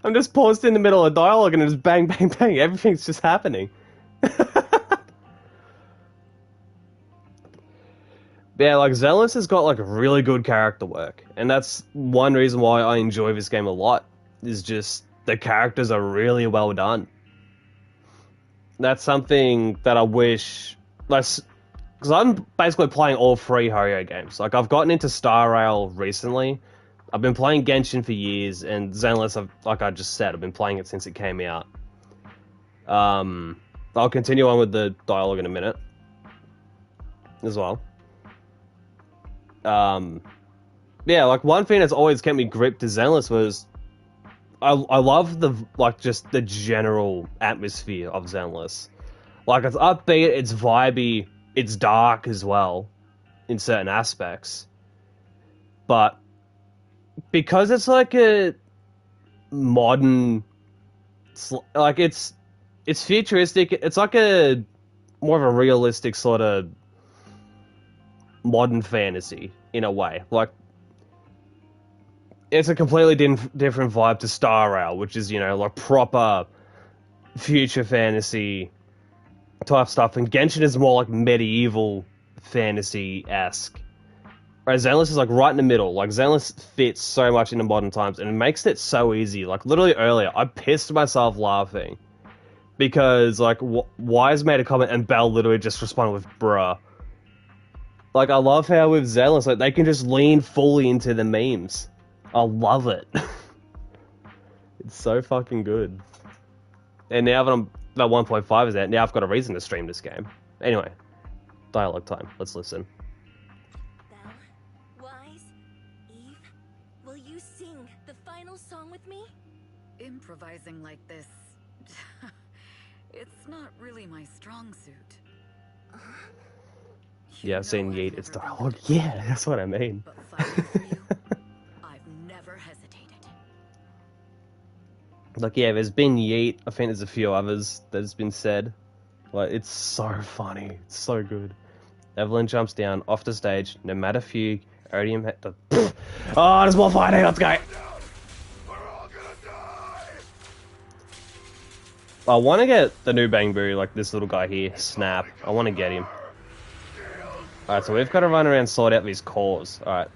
I'm just paused in the middle of dialogue and it's bang, bang, bang. Everything's just happening. Yeah, like, Zenless has got, like, really good character work. And that's one reason why I enjoy this game a lot. Is just, the characters are really well done. That's something that I wish... Because I'm basically playing all three Ho-Yo games. Like, I've gotten into Star Rail recently. I've been playing Genshin for years, and Zenless, like I just said, I've been playing it since it came out. I'll continue on with the dialogue in a minute. As well. Yeah, like, one thing that's always kept me gripped to Zenless was... I love the, like, just the general atmosphere of Zenless. Like, it's upbeat, it's vibey, it's dark as well, in certain aspects. But... because it's like a modern, like it's futuristic. It's like a more of a realistic sort of modern fantasy in a way. Like it's a completely different vibe to Star Rail, which is, you know, like proper future fantasy type stuff. And Genshin is more like medieval fantasy-esque. Whereas Zenless is like right in the middle. Like Zenless fits so much into modern times and it makes it so easy. Like literally earlier, I pissed myself laughing because like Wise made a comment and Belle literally just responded with bruh. Like I love how with Zenless, like they can just lean fully into the memes. I love it. It's so fucking good. And now that that 1.5 is out, now I've got a reason to stream this game. Anyway, dialogue time. Let's listen. Song with me? Improvising like this... it's not really my strong suit. Yeah, I've seen Yeet's dialogue. Yeah, that's what I mean. But fighting for you, I've never hesitated. Like, yeah, there's been Yeet. I think there's a few others that's been said. Like, it's so funny. It's so good. Evelyn jumps down off the stage. No matter fugue. Odium had to... Oh, there's more fighting. Let's go. I want to get the new Bangbu, like this little guy here, Snap. I want to get him. Alright, so we've got to run around and sort out these cores. Alright.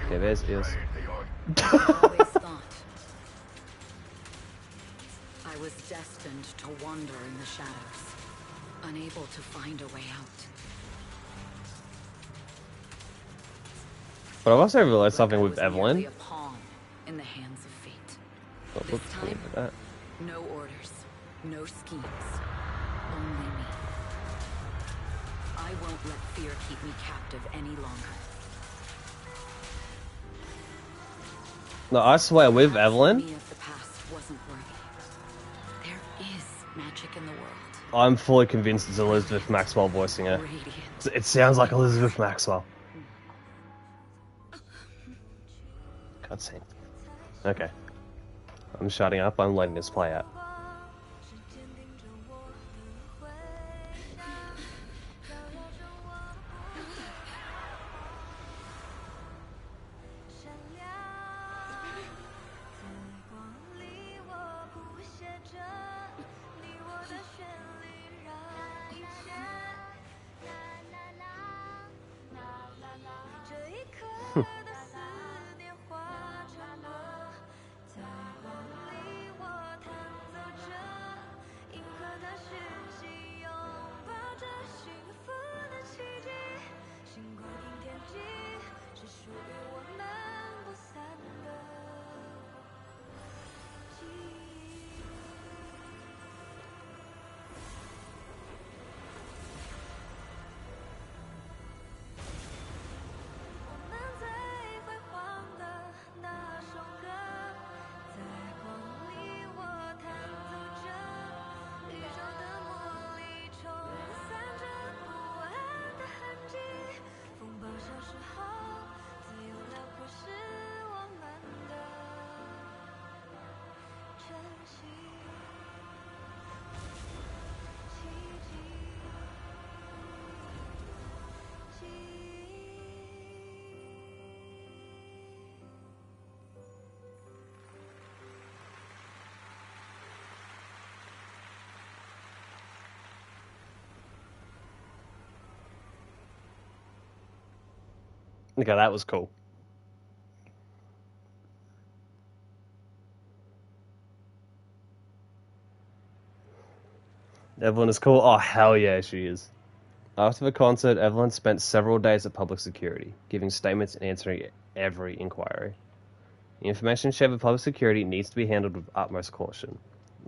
Okay, there's Eels. Always thought I was destined to wander in the shadows, unable to find a way out. But I've also realized something Like I with was Evelyn. merely a pawn in the hands of fate. What This looks cool time, with that? no orders, no schemes, only me. I won't let fear keep me captive any longer. No, I swear with Perhaps Evelyn, me of the past wasn't worthy. There is magic in the world. I'm fully convinced it's Elizabeth Maxwell voicing her. Radiant. It sounds like Elizabeth Maxwell. Cutscene. Okay. I'm shutting up. I'm letting this play out. Okay, that was cool. Evelyn is cool. Oh, hell yeah, she is. After the concert, Evelyn spent several days at public security, giving statements and answering every inquiry. The information shared with public security needs to be handled with utmost caution.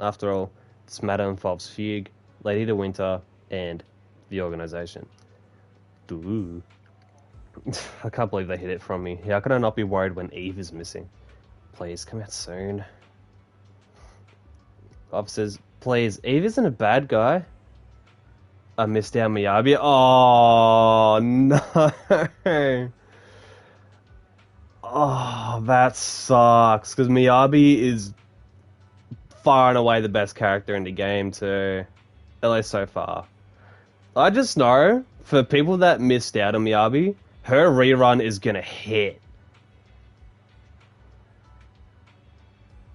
After all, this matter involves Fugue, Lady de Winter, and the organization. Ooh. I can't believe they hid it from me. How can I not be worried when Eve is missing? Please, come out soon. Bob says, please, Eve isn't a bad guy. I missed out Miyabi. Oh, no. Oh, that sucks. Because Miyabi is far and away the best character in the game, too. At least so far. I just know, for people that missed out on Miyabi, her rerun is gonna hit.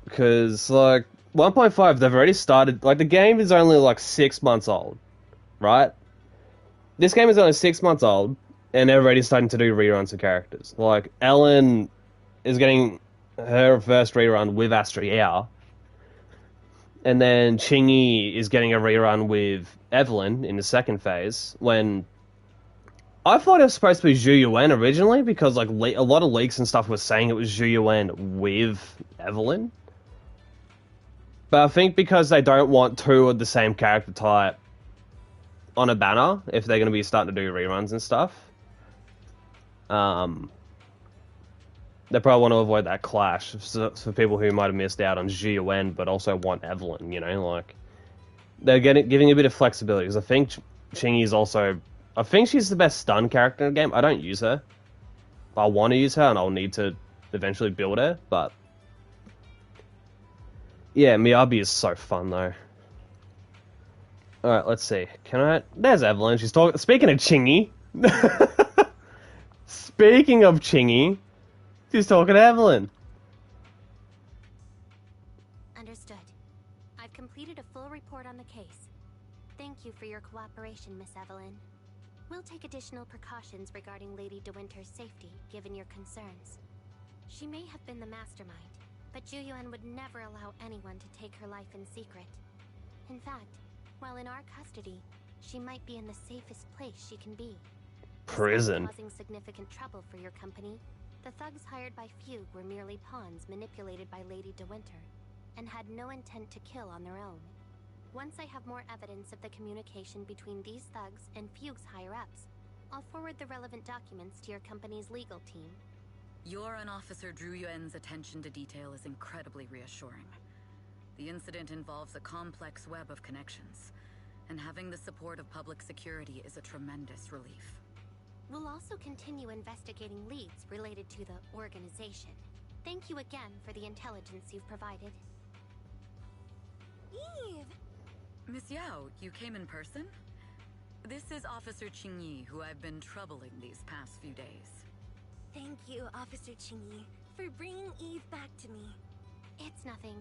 Because, like, 1.5, they've already started... Like, the game is only, like, 6 months old. Right? This game is only 6 months old, and they're already starting to do reruns of characters. Like, Ellen is getting her first rerun with Astriel, and then Chingy is getting a rerun with Evelyn in the second phase, when I thought it was supposed to be Zhu Yuan originally, because like a lot of leaks and stuff were saying it was Zhu Yuan with Evelyn. But I think because they don't want two of the same character type on a banner, if they're going to be starting to do reruns and stuff, they probably want to avoid that clash for people who might have missed out on Zhu Yuan but also want Evelyn, you know, like they're giving a bit of flexibility, because I think Chingy's also, I think she's the best stun character in the game. I don't use her. I want to use her and I'll need to eventually build her, but Yeah, Miyabi is so fun though. Alright, let's see. Can I... There's Evelyn. She's talking... Speaking of Chingy. Speaking of Chingy. She's talking to Evelyn. Understood. I've completed a full report on the case. Thank you for your cooperation, Miss Evelyn. We'll take additional precautions regarding Lady De Winter's safety, given your concerns. She may have been the mastermind, but Juyuan would never allow anyone to take her life in secret. In fact, while in our custody, she might be in the safest place she can be. Prison. Despite causing significant trouble for your company, the thugs hired by Fugue were merely pawns manipulated by Lady De Winter, and had no intent to kill on their own. Once I have more evidence of the communication between these thugs and Fugue's higher-ups, I'll forward the relevant documents to your company's legal team. Your and Officer Zhu Yuan's attention to detail is incredibly reassuring. The incident involves a complex web of connections, and having the support of public security is a tremendous relief. We'll also continue investigating leads related to the organization. Thank you again for the intelligence you've provided. Eve! Miss Yao, you came in person? This is Officer Qingyi, who I've been troubling these past few days. Thank you, Officer Chingy, for bringing Eve back to me. It's nothing.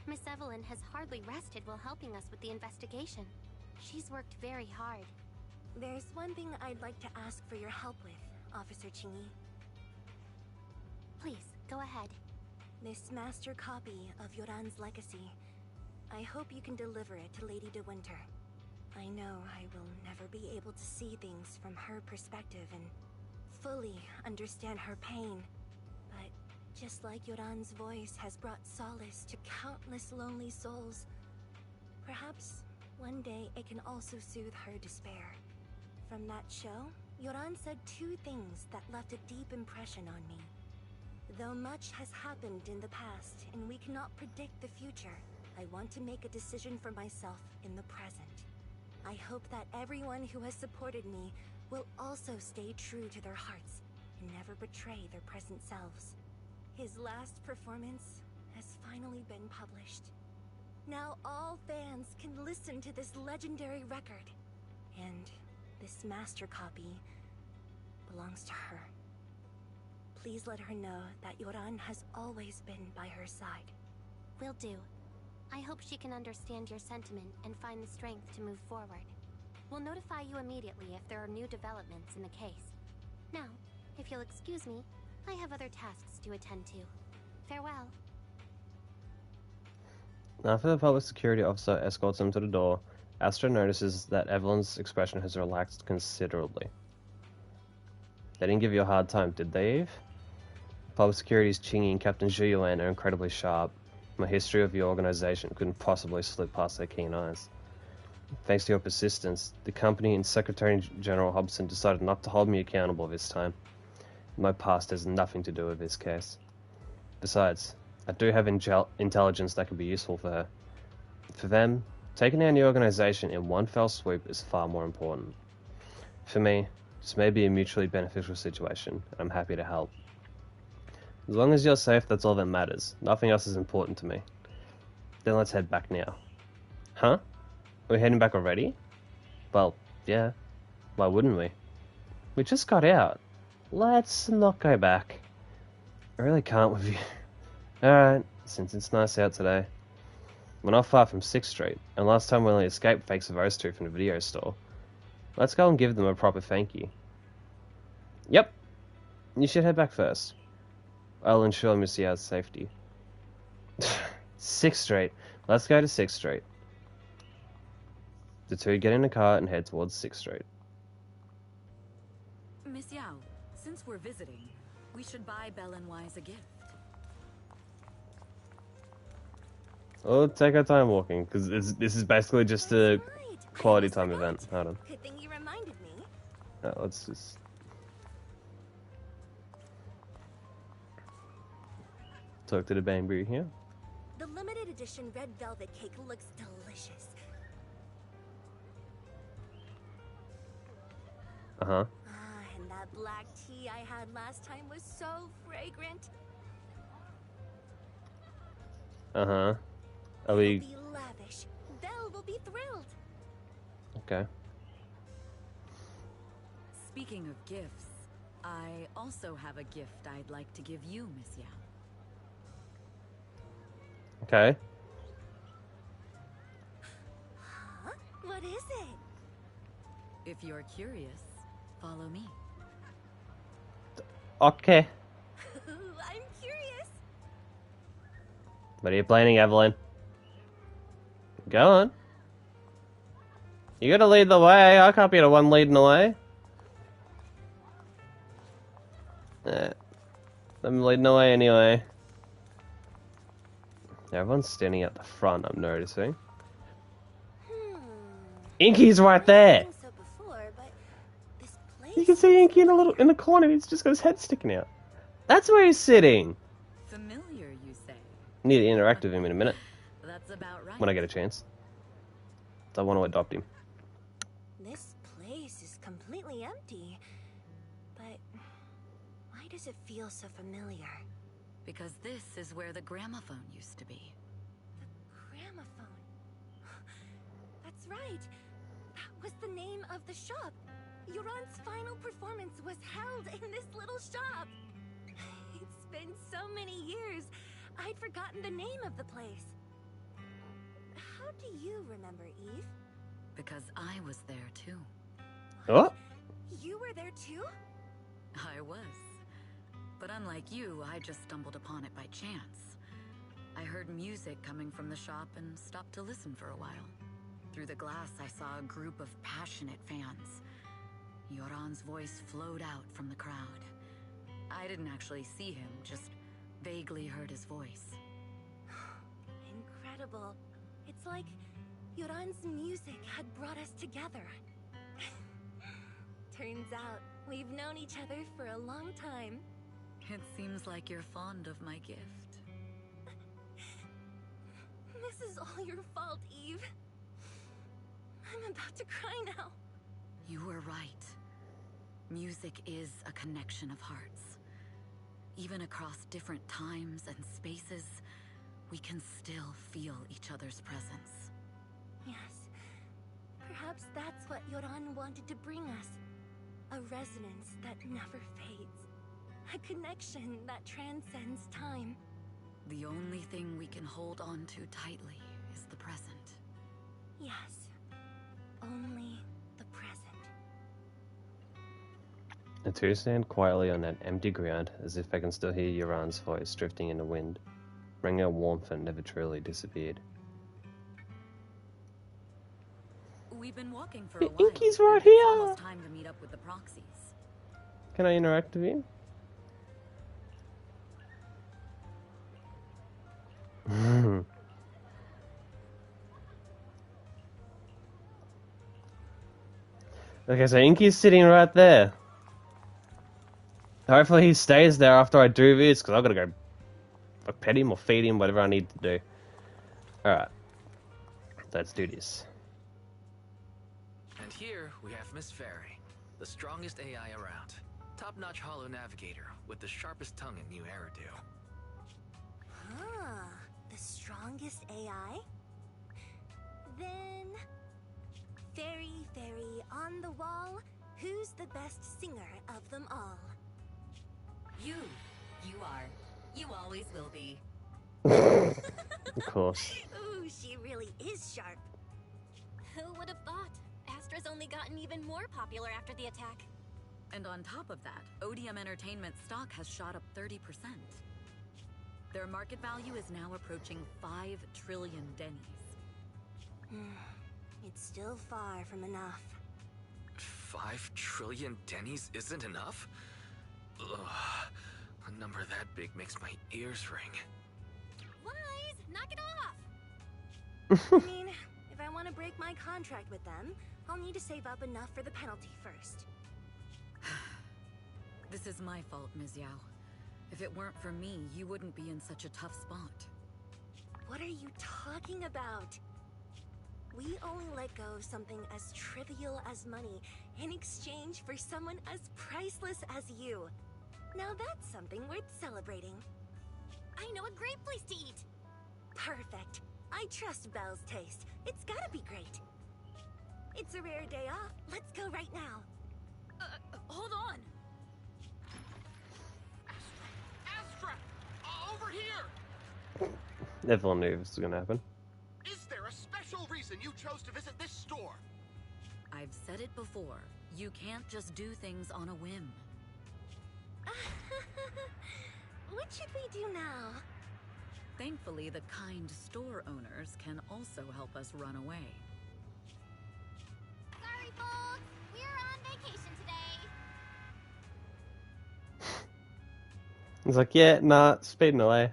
Miss Evelyn has hardly rested while helping us with the investigation. She's worked very hard. There's one thing I'd like to ask for your help with, Officer Chingy. Please, go ahead. This master copy of Yoran's legacy. I hope you can deliver it to Lady De Winter. I know I will never be able to see things from her perspective and fully understand her pain. But just like Yoran's voice has brought solace to countless lonely souls, perhaps one day it can also soothe her despair. From that show, Yoran said two things that left a deep impression on me. Though much has happened in the past and we cannot predict the future, I want to make a decision for myself in the present. I hope that everyone who has supported me will also stay true to their hearts and never betray their present selves. His last performance has finally been published. Now all fans can listen to this legendary record. And this master copy belongs to her. Please let her know that Yoran has always been by her side. Will do. I hope she can understand your sentiment and find the strength to move forward. We'll notify you immediately if there are new developments in the case. Now, if you'll excuse me, I have other tasks to attend to. Farewell. After the public security officer escorts him to the door, Astra notices that Evelyn's expression has relaxed considerably. They didn't give you a hard time, did they, Eve? Public security's Chingy and Captain Zhu Yuan are incredibly sharp. My history of your organization couldn't possibly slip past their keen eyes. Thanks to your persistence, the company and Secretary General Hobson decided not to hold me accountable this time. My past has nothing to do with this case. Besides, I do have intelligence that could be useful for her. For them, taking down the organization in one fell swoop is far more important. For me, this may be a mutually beneficial situation, and I'm happy to help. As long as you're safe, that's all that matters. Nothing else is important to me. Then let's head back now. Huh? We're heading back already? Well, yeah. Why wouldn't we? We just got out. Let's not go back. I really can't with you. Alright, since it's nice out today. We're not far from 6th Street, and last time we only escaped fakes of those two from the video store. Let's go and give them a proper thank you. Yep. You should head back first. I'll ensure Miss Yao's safety. 6th Street. Let's go to 6th Street. The two get in a car and head towards 6th Street. Miss Yao, since we're visiting, we should buy Belle and Wise a gift. We'll take our time walking, because this is basically just a quality time event. Hold on. Good thing you reminded me. Let's just... talk to the bamboo here. The limited edition red velvet cake looks delicious. Uh-huh. And that black tea I had last time was so fragrant. Uh-huh. Are we... It'll be lavish. Belle will be thrilled. Okay. Speaking of gifts, I also have a gift I'd like to give you, Miss Yao. Okay. Huh? What is it? If you're curious, follow me. Okay. I'm curious. What are you planning, Evelyn? Go on. You gotta lead the way. I can't be the one leading the way. I'm leading the way anyway. Everyone's standing at the front, I'm noticing. Inky's right there! So before, but this place You can see Inky in the corner, he's just got his head sticking out. That's where he's sitting! Familiar, you say? Need to interact with him in a minute. That's about right. When I get a chance. I want to adopt him. This place is completely empty. But why does it feel so familiar? Because this is where the gramophone used to be. The gramophone. That's right. That was the name of the shop. Yoran's final performance was held in this little shop. It's been so many years, I'd forgotten the name of the place. How do you remember, Eve? Because I was there too. Oh? You were there too? I was. But unlike you, I just stumbled upon it by chance. I heard music coming from the shop and stopped to listen for a while. Through the glass, I saw a group of passionate fans. Yoran's voice flowed out from the crowd. I didn't actually see him, just vaguely heard his voice. Incredible. It's like Yoran's music had brought us together. Turns out, we've known each other for a long time. It seems like you're fond of my gift. This is all your fault, Eve. I'm about to cry now. You were right. Music is a connection of hearts. Even across different times and spaces, we can still feel each other's presence. Yes. Perhaps that's what Yoran wanted to bring us. A resonance that never fades. A connection that transcends time. The only thing we can hold on to tightly is the present. Yes. Only the present. The two stand quietly on that empty ground, as if they can still hear Yoran's voice drifting in the wind, bringing a warmth that never truly disappeared. We've been walking for a while. Inky's right and here! It's almost time to meet up with the proxies. Can I interact with him? Okay, so Inky's sitting right there. Hopefully he stays there after I do this, because I've got to go pet him or feed him, whatever I need to do. Alright. Let's do this. And here we have Miss Fairy, the strongest AI around. Top-notch holo navigator with the sharpest tongue in New Eridu. Ah, the strongest AI? Then... Fairy, fairy, on the wall, who's the best singer of them all? You. You are. You always will be. Of course. Ooh, she really is sharp. Who would have thought? Astra's only gotten even more popular after the attack. And on top of that, ODM Entertainment stock has shot up 30%. Their market value is now approaching 5 trillion dennies. It's still far from enough. 5 trillion dennies isn't enough? Ugh, a number that big makes my ears ring. Wise, knock it off! I mean, if I want to break my contract with them, I'll need to save up enough for the penalty first. This is my fault, Ms. Yao. If it weren't for me, you wouldn't be in such a tough spot. What are you talking about? We only let go of something as trivial as money in exchange for someone as priceless as you. Now that's something worth celebrating. I know a great place to eat! Perfect. I trust Belle's taste. It's gotta be great. It's a rare day off. Let's go right now. Hold on! Astra! Over here! Everyone knew this was gonna happen. Is there a special reason you chose to visit this store? I've said it before. You can't just do things on a whim. What should we do now? Thankfully, the kind store owners can also help us run away. Sorry, folks. We're on vacation today. He's like, yeah, nah, speeding away.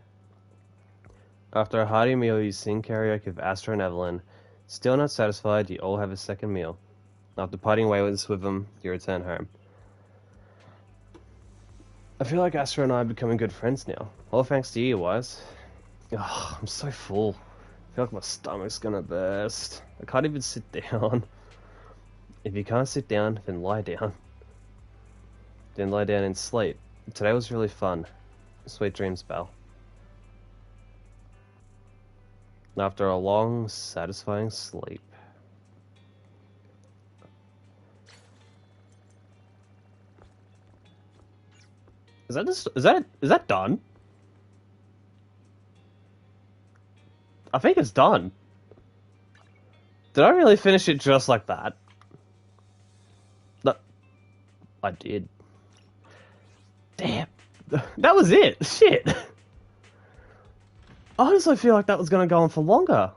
After a hearty meal, you sing karaoke with Astra and Evelyn. Still not satisfied, you all have a second meal. After parting ways with them, you return home. I feel like Astra and I are becoming good friends now. All thanks to you, Wise. Oh, I'm so full. I feel like my stomach's gonna burst. I can't even sit down. If you can't sit down, then lie down. Then lie down and sleep. Today was really fun. Sweet dreams, Belle. After a long, satisfying sleep. Is that done? I think it's done. Did I really finish it just like that? No, I did. Damn. That was it. Shit. I honestly feel like that was gonna go on for longer.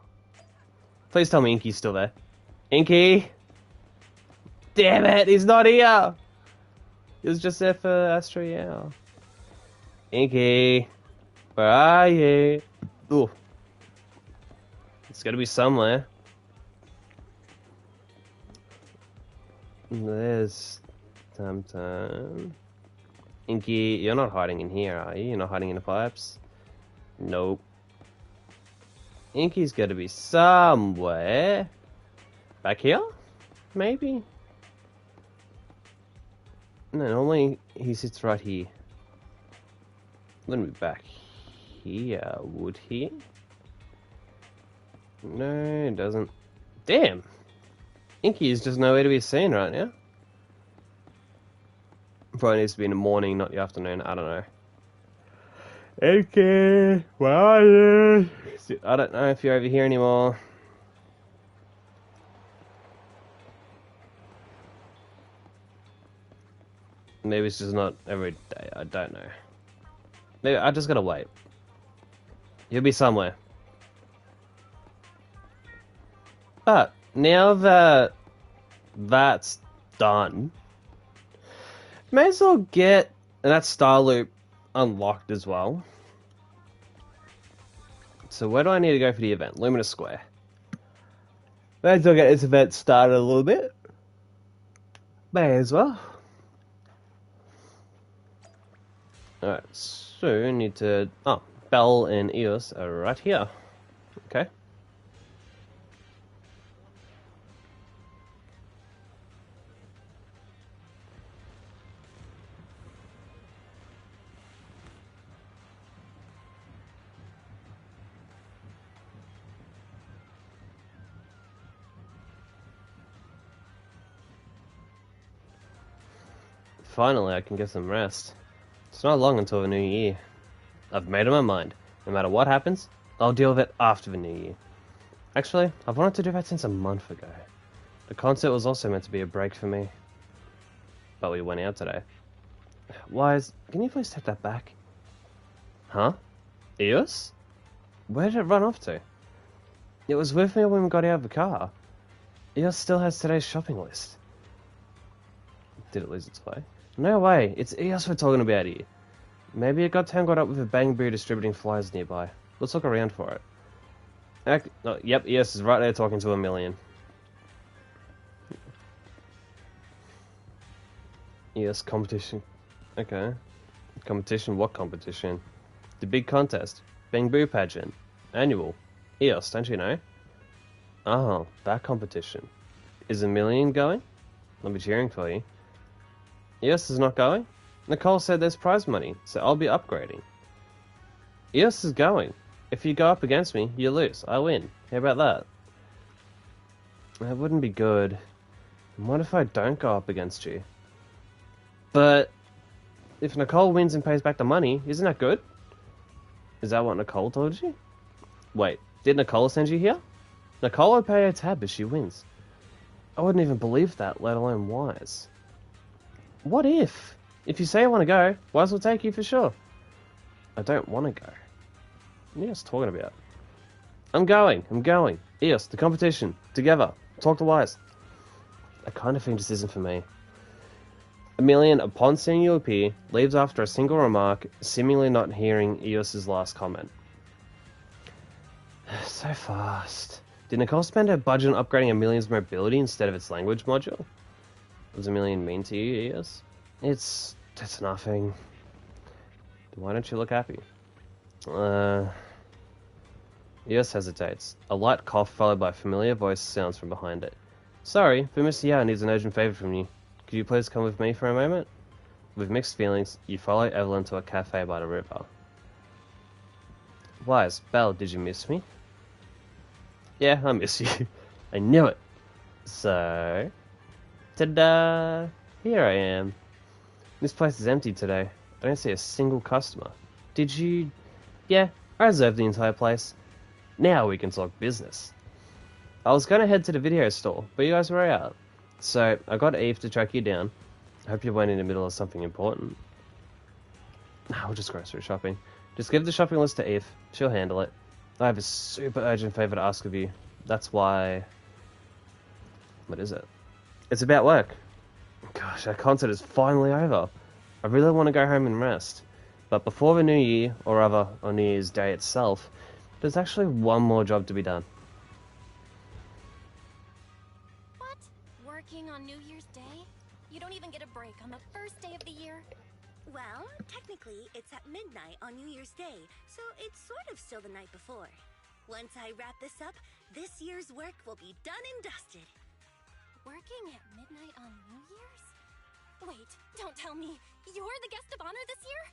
Please tell me Inky's still there. Inky! Damn it, he's not here! He was just there for Astro Yao. Inky! Where are you? Ooh. It's gotta be somewhere. There's Tam. Inky, you're not hiding in here, are you? You're not hiding in the pipes? Nope. Inky's gotta be somewhere. Back here? Maybe? No, normally he sits right here. Wouldn't be back here, would he? No, it doesn't. Damn! Inky is just nowhere to be seen right now. Probably needs to be in the morning, not the afternoon. I don't know. Inky, where are you? I don't know if you're over here anymore. Maybe it's just not every day. I don't know. Maybe I just gotta wait. He'll be somewhere. But now that that's done, may as well get that star loop unlocked as well. So where do I need to go for the event? Luminous Square. May as well get this event started a little bit. May as well. Alright, so we need to... Oh, Belle and Eos are right here. Okay. Finally, I can get some rest. It's not long until the new year. I've made up my mind. No matter what happens, I'll deal with it after the new year. Actually, I've wanted to do that since a month ago. The concert was also meant to be a break for me. But we went out today. Wise, can you please take that back? Huh? Eos? Where did it run off to? It was with me when we got out of the car. Eos still has today's shopping list. Did it lose its way? No way, it's Eos we're talking about here. Maybe it got tangled up with a Bangbu distributing flyers nearby. Let's look around for it. Yep, Eos is right there talking to a million. Eos competition. Okay. Competition? What competition? The big contest. Bangbu pageant. Annual. Eos, don't you know? Oh, that competition. Is a million going? I'll be cheering for you. Eos is not going? Nicole said there's prize money, so I'll be upgrading. Eos is going. If you go up against me, you lose. I win. How about that? That wouldn't be good. And what if I don't go up against you? But if Nicole wins and pays back the money, isn't that good? Is that what Nicole told you? Wait, did Nicole send you here? Nicole will pay her tab if she wins. I wouldn't even believe that, let alone Wise. What if? If you say I want to go, Wise will take you for sure. I don't want to go. What are you guys talking about? I'm going. EOS, the competition. Together. Talk to Wise. I kind of think this isn't for me. Emilian, upon seeing you appear, leaves after a single remark, seemingly not hearing Eos's last comment. So fast. Did Nicole spend her budget on upgrading Emilian's mobility instead of its language module? Was Emilian mean to you, Eos? It's nothing. Why don't you look happy? Eos hesitates. A light cough followed by a familiar voice sounds from behind it. Sorry, but Mr. Yao needs an urgent favor from you. Could you please come with me for a moment? With mixed feelings, you follow Evelyn to a cafe by the river. Wise, Belle, did you miss me? Yeah, I miss you. I knew it. So... ta-da! Here I am. This place is empty today. I don't see a single customer. Did you... Yeah, I reserved the entire place. Now we can talk business. I was going to head to the video store, but you guys were out. So, I got Eve to track you down. I hope you weren't in the middle of something important. Nah, we'll just grocery shopping. Just give the shopping list to Eve. She'll handle it. I have a super urgent favor to ask of you. That's why... What is it? It's about work. Gosh, our concert is finally over. I really want to go home and rest. But before the New Year, or rather, on New Year's Day itself, there's actually one more job to be done. What? Working on New Year's Day? You don't even get a break on the first day of the year? Well, technically, it's at midnight on New Year's Day, so it's sort of still the night before. Once I wrap this up, this year's work will be done and dusted. Working at midnight on New Year's? Wait, don't tell me. You're the guest of honor this year?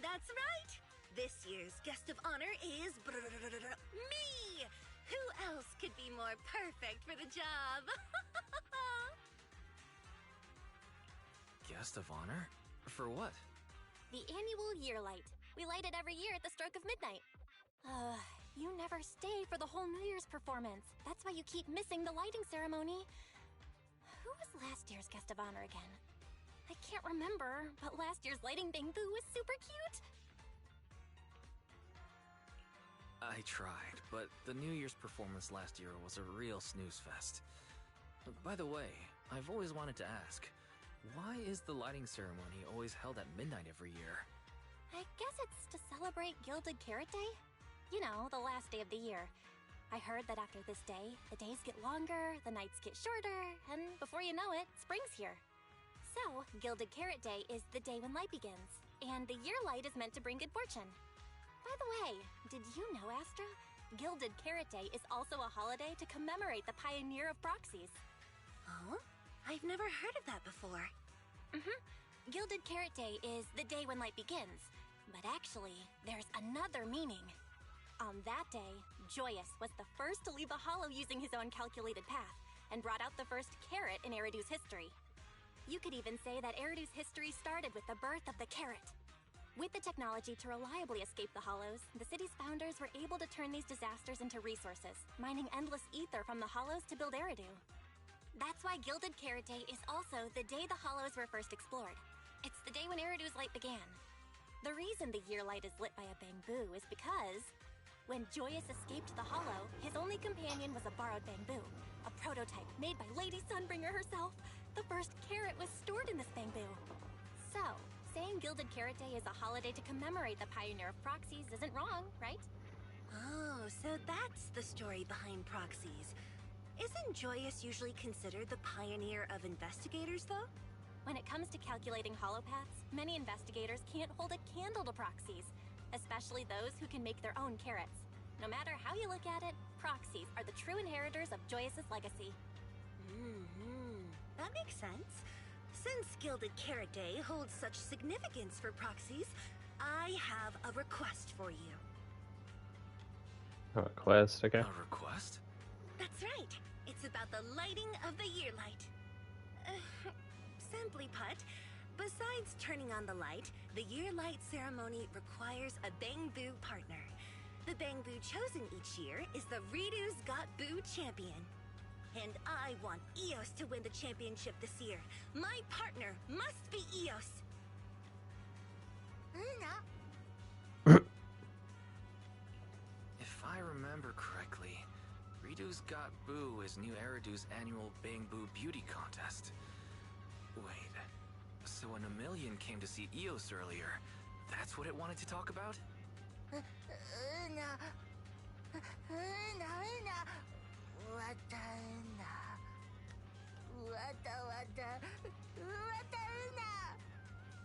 That's right! This year's guest of honor is me! Who else could be more perfect for the job? Guest of honor? For what? The annual year light. We light it every year at the stroke of midnight. You never stay for the whole New Year's performance. That's why you keep missing the lighting ceremony. Who was last year's guest of honor again? I can't remember, but last year's lighting bamboo was super cute. I tried, but the New Year's performance last year was a real snooze fest. By the way, I've always wanted to ask, why is the lighting ceremony always held at midnight every year? I guess it's to celebrate Gilded Carrot Day? You know, the last day of the year. I heard that after this day, the days get longer, the nights get shorter, and before you know it, spring's here. So, Gilded Carrot Day is the day when light begins, and the year light is meant to bring good fortune. By the way, did you know, Astra? Gilded Carrot Day is also a holiday to commemorate the pioneer of proxies. Oh? I've never heard of that before. Gilded Carrot Day is the day when light begins, but actually, there's another meaning. On that day, Joyous was the first to leave a hollow using his own calculated path, and brought out the first carrot in Eridu's history. You could even say that Eridu's history started with the birth of the carrot. With the technology to reliably escape the hollows, the city's founders were able to turn these disasters into resources, mining endless ether from the hollows to build Eridu. That's why Gilded Carrot Day is also the day the hollows were first explored. It's the day when Eridu's light began. The reason the year light is lit by a bamboo is because when Joyous escaped the hollow, his only companion was a borrowed bamboo, a prototype made by Lady Sunbringer herself. The first carrot was stored in this bamboo. So, saying Gilded Carrot Day is a holiday to commemorate the pioneer of proxies isn't wrong, right? Oh, so that's the story behind proxies. Isn't Joyous usually considered the pioneer of investigators, though? When it comes to calculating holopaths, many investigators can't hold a candle to proxies, especially those who can make their own carrots. No matter how you look at it, proxies are the true inheritors of Joyous's legacy. That makes sense. Since Gilded Carrot Day holds such significance for proxies, I have a request for you. Oh, quest, okay. A request? That's right. It's about the lighting of the year light. Simply put, besides turning on the light, the year light ceremony requires a Bang-Boo partner. The Bang-Boo chosen each year is the Redo's Got Boo champion. And I want Eos to win the championship this year. My partner must be Eos. If I remember correctly, Redo's Got Boo is New Eridu's annual Bang Boo Beauty Contest. Wait, so when a million came to see Eos earlier, that's what it wanted to talk about?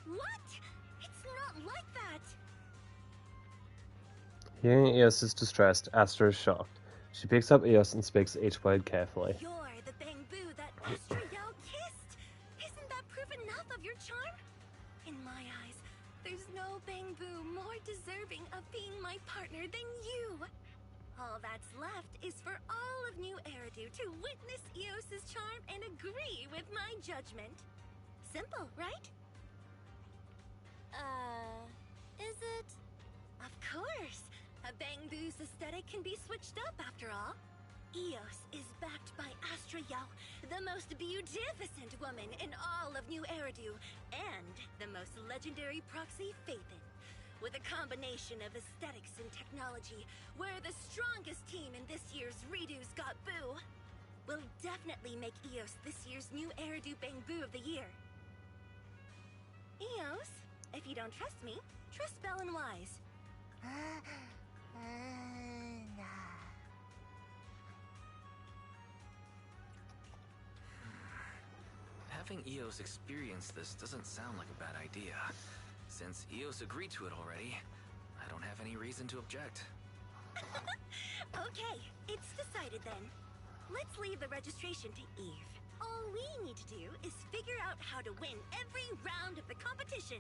What? It's not like that! Hearing Eos is distressed, Astra is shocked. She picks up Eos and speaks each word carefully. You're the Bang-Boo that Astra Yao kissed! Isn't that proof enough of your charm? In my eyes, there's no Bang-Boo more deserving of being my partner than you! All that's left is for all of New Eridu to witness Eos's charm and agree with my judgment. Simple, right? Is it? Of course! A Bang-Boo's aesthetic can be switched up after all. Eos is backed by Astra Yao, the most beautificent woman in all of New Eridu, and the most legendary proxy Phaethon. With a combination of aesthetics and technology, we're the strongest team in this year's Redo's Got Boo. We'll definitely make Eos this year's New Eridu Bang-Boo of the Year. Eos, if you don't trust me, trust Bell and Wise. Having Eos experience this doesn't sound like a bad idea. Since Eos agreed to it already, I don't have any reason to object. Okay, it's decided then. Let's leave the registration to Eve. All we need to do is figure out how to win every round of the competition.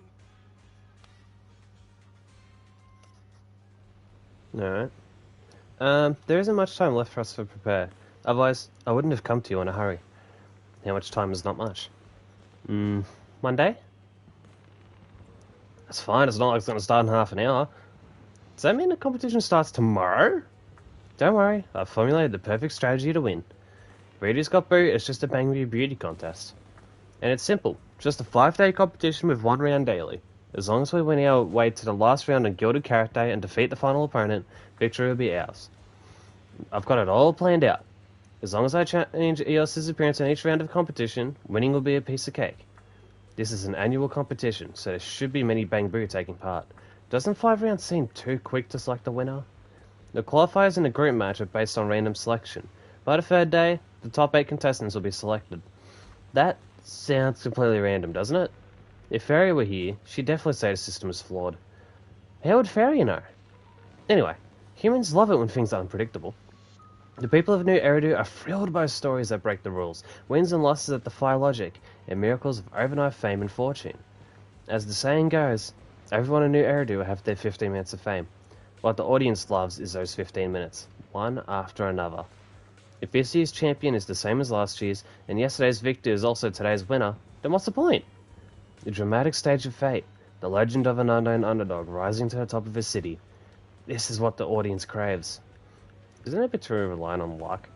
Alright. There isn't much time left for us to prepare. Otherwise, I wouldn't have come to you in a hurry. How much time is not much? 1 day? That's fine, it's not like it's going to start in half an hour. Does that mean the competition starts tomorrow? Don't worry, I've formulated the perfect strategy to win. Redo's Got Boo is just a Bang Boo beauty contest. And it's simple, just a 5-day competition with 1 round daily. As long as we win our way to the last round on Gilded Carrot Day and defeat the final opponent, victory will be ours. I've got it all planned out. As long as I change Eos's appearance in each round of competition, winning will be a piece of cake. This is an annual competition, so there should be many Bang Boo taking part. Doesn't 5 rounds seem too quick to select the winner? The qualifiers in the group match are based on random selection. By the 3rd day, the top 8 contestants will be selected. That sounds completely random, doesn't it? If Fairy were here, she'd definitely say the system is flawed. How would Fairy know? Anyway, humans love it when things are unpredictable. The people of New Eridu are thrilled by stories that break the rules, wins and losses that defy logic, and miracles of overnight fame and fortune. As the saying goes, everyone in New Eridu will have their 15 minutes of fame. What the audience loves is those 15 minutes, one after another. If this year's champion is the same as last year's, and yesterday's victor is also today's winner, then what's the point? The dramatic stage of fate, the legend of an unknown underdog rising to the top of a city. This is what the audience craves. Isn't it a bit too reliant on luck?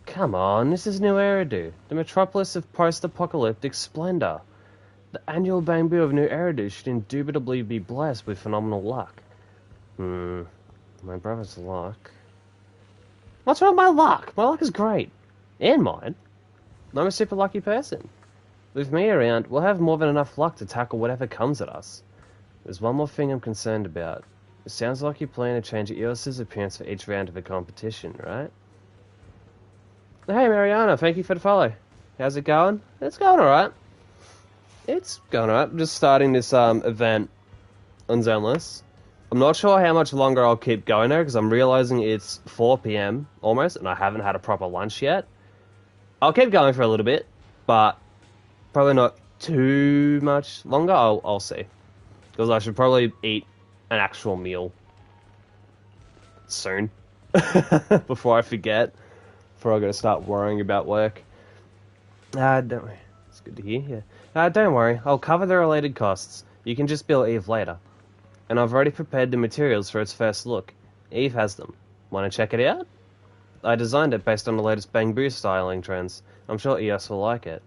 Come on, this is New Eridu, the metropolis of post-apocalyptic splendor. The annual Bang Boo of New Eridu should indubitably be blessed with phenomenal luck. My brother's luck. What's wrong with my luck? My luck is great. And mine. I'm a super lucky person. With me around, we'll have more than enough luck to tackle whatever comes at us. There's one more thing I'm concerned about. It sounds like you plan to change Eos's appearance for each round of the competition, right? Hey Mariana, thank you for the follow. How's it going? It's going alright. It's going alright. I'm just starting this event on Zenless. I'm not sure how much longer I'll keep going there because I'm realizing it's 4 PM almost and I haven't had a proper lunch yet. I'll keep going for a little bit, but probably not too much longer. I'll see. Because I should probably eat an actual meal soon. before I forget. Before I got to start worrying about work. Don't worry. It's good to hear. Yeah. Don't worry. I'll cover the related costs. You can just bill Eve later. And I've already prepared the materials for its first look. Eve has them. Want to check it out? I designed it based on the latest Bangbu styling trends. I'm sure EOS will like it.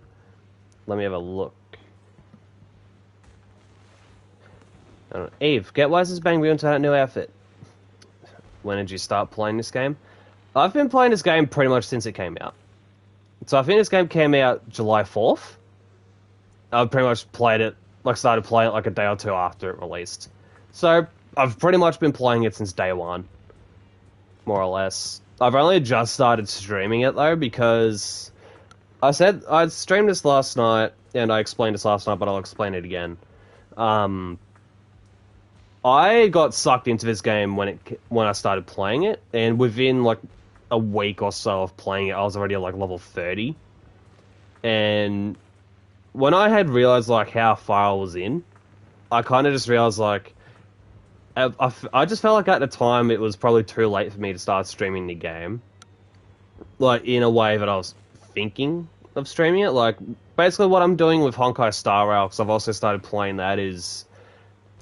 Let me have a look. Eve, get Wise's Bangbu into that new outfit. When did you start playing this game? I've been playing this game pretty much since it came out. So I think this game came out July 4th. I've pretty much played it, started playing it like a day or two after it released. So I've pretty much been playing it since day one. More or less. I've only just started streaming it though, because I said I streamed this last night, and I explained this last night, but I'll explain it again. I got sucked into this game when I started playing it, and within like a week or so of playing it, I was already at like level 30. And when I had realized like how far I was in, I kind of just realized like I just felt like at the time it was probably too late for me to start streaming the game. Like in a way that I was thinking of streaming it. Like basically what I'm doing with Honkai Star Rail, because I've also started playing that, is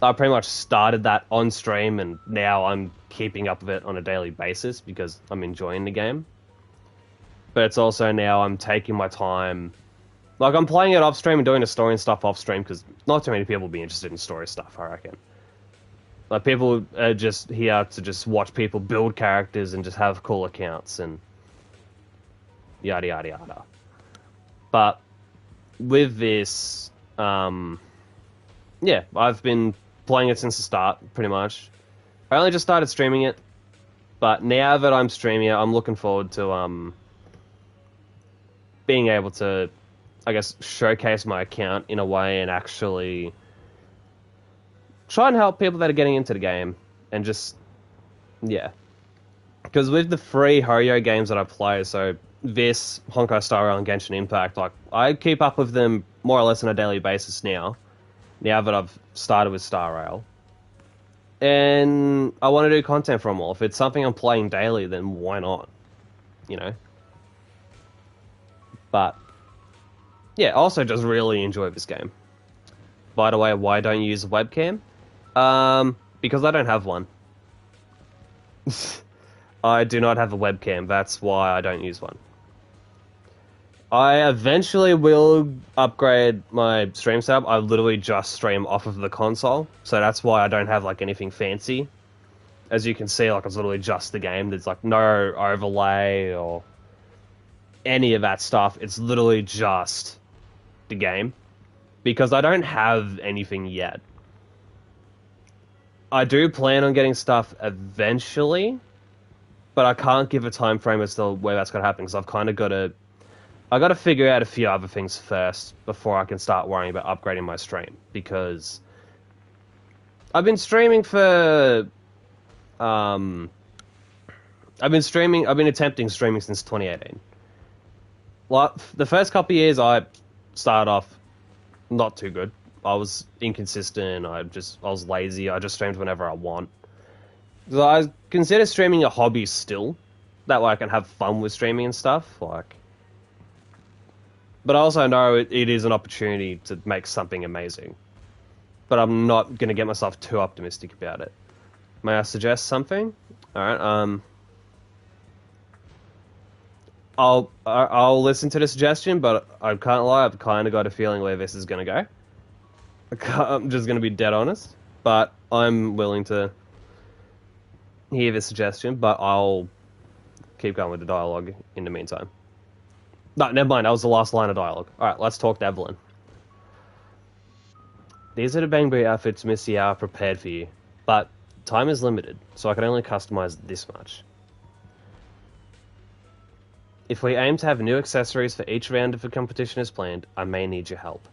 I pretty much started that on stream, and now I'm keeping up with it on a daily basis because I'm enjoying the game. But it's also now I'm taking my time. Like, I'm playing it off stream and doing the story and stuff off stream because not too many people will be interested in story stuff, I reckon. Like, people are just here to just watch people build characters and just have cool accounts and yada yada yada. But with this, yeah, I've been playing it since the start, pretty much. I only just started streaming it, but now that I'm streaming it, I'm looking forward to being able to, I guess, showcase my account in a way and actually try and help people that are getting into the game, and just, yeah. Because with the free Ho-Yo games that I play, so this, Honkai Star Rail, and Genshin Impact, like, I keep up with them more or less on a daily basis now that I've started with Star Rail. And I want to do content from all. If it's something I'm playing daily, then why not? You know? But, yeah, also just really enjoy this game. By the way, why don't you use a webcam? Because I don't have one. I do not have a webcam, that's why I don't use one. I eventually will upgrade my stream setup. I literally just stream off of the console, so that's why I don't have like anything fancy. As you can see, like, it's literally just the game. There's like no overlay or any of that stuff. It's literally just the game, because I don't have anything yet. I do plan on getting stuff eventually, but I can't give a time frame as to where that's going to happen, because I've kind of got to figure out a few other things first before I can start worrying about upgrading my stream, because I've been streaming for I've been attempting streaming since 2018. Like, the first couple of years I started off not too good. I was inconsistent, I was lazy, I just streamed whenever I want. So I consider streaming a hobby still. That way I can have fun with streaming and stuff, like. But I also know it is an opportunity to make something amazing. But I'm not going to get myself too optimistic about it. May I suggest something? Alright, I'll listen to the suggestion, but I can't lie, I've kind of got a feeling where this is going to go. I'm just going to be dead honest. But I'm willing to hear the suggestion, but I'll keep going with the dialogue in the meantime. No, never mind, that was the last line of dialogue. Alright, let's talk to Evelyn. These are the Bangbu outfits Miss Yao prepared for you, but time is limited, so I can only customize this much. If we aim to have new accessories for each round of the competition as planned, I may need your help.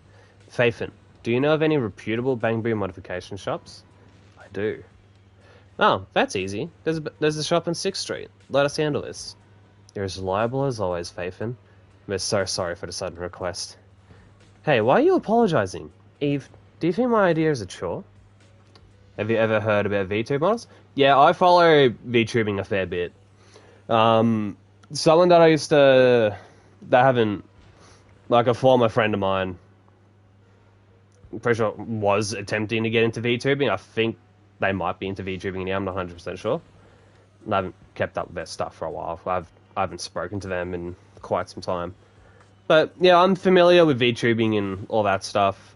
Faithin, do you know of any reputable Bangbu modification shops? I do. Oh, that's easy. There's a shop on 6th Street. Let us handle this. You're as reliable as always, Faithin. We're so sorry for the sudden request. Hey, why are you apologizing? Eve, do you think my idea is a chore? Have you ever heard about VTube models? Yeah, I follow VTubing a fair bit. Someone that I used to, that haven't, like a former friend of mine, I'm pretty sure was attempting to get into VTubing. I think they might be into VTubing now. I'm not 100% sure. I haven't kept up with their stuff for a while. I haven't spoken to them in quite some time. But yeah, I'm familiar with VTubing and all that stuff.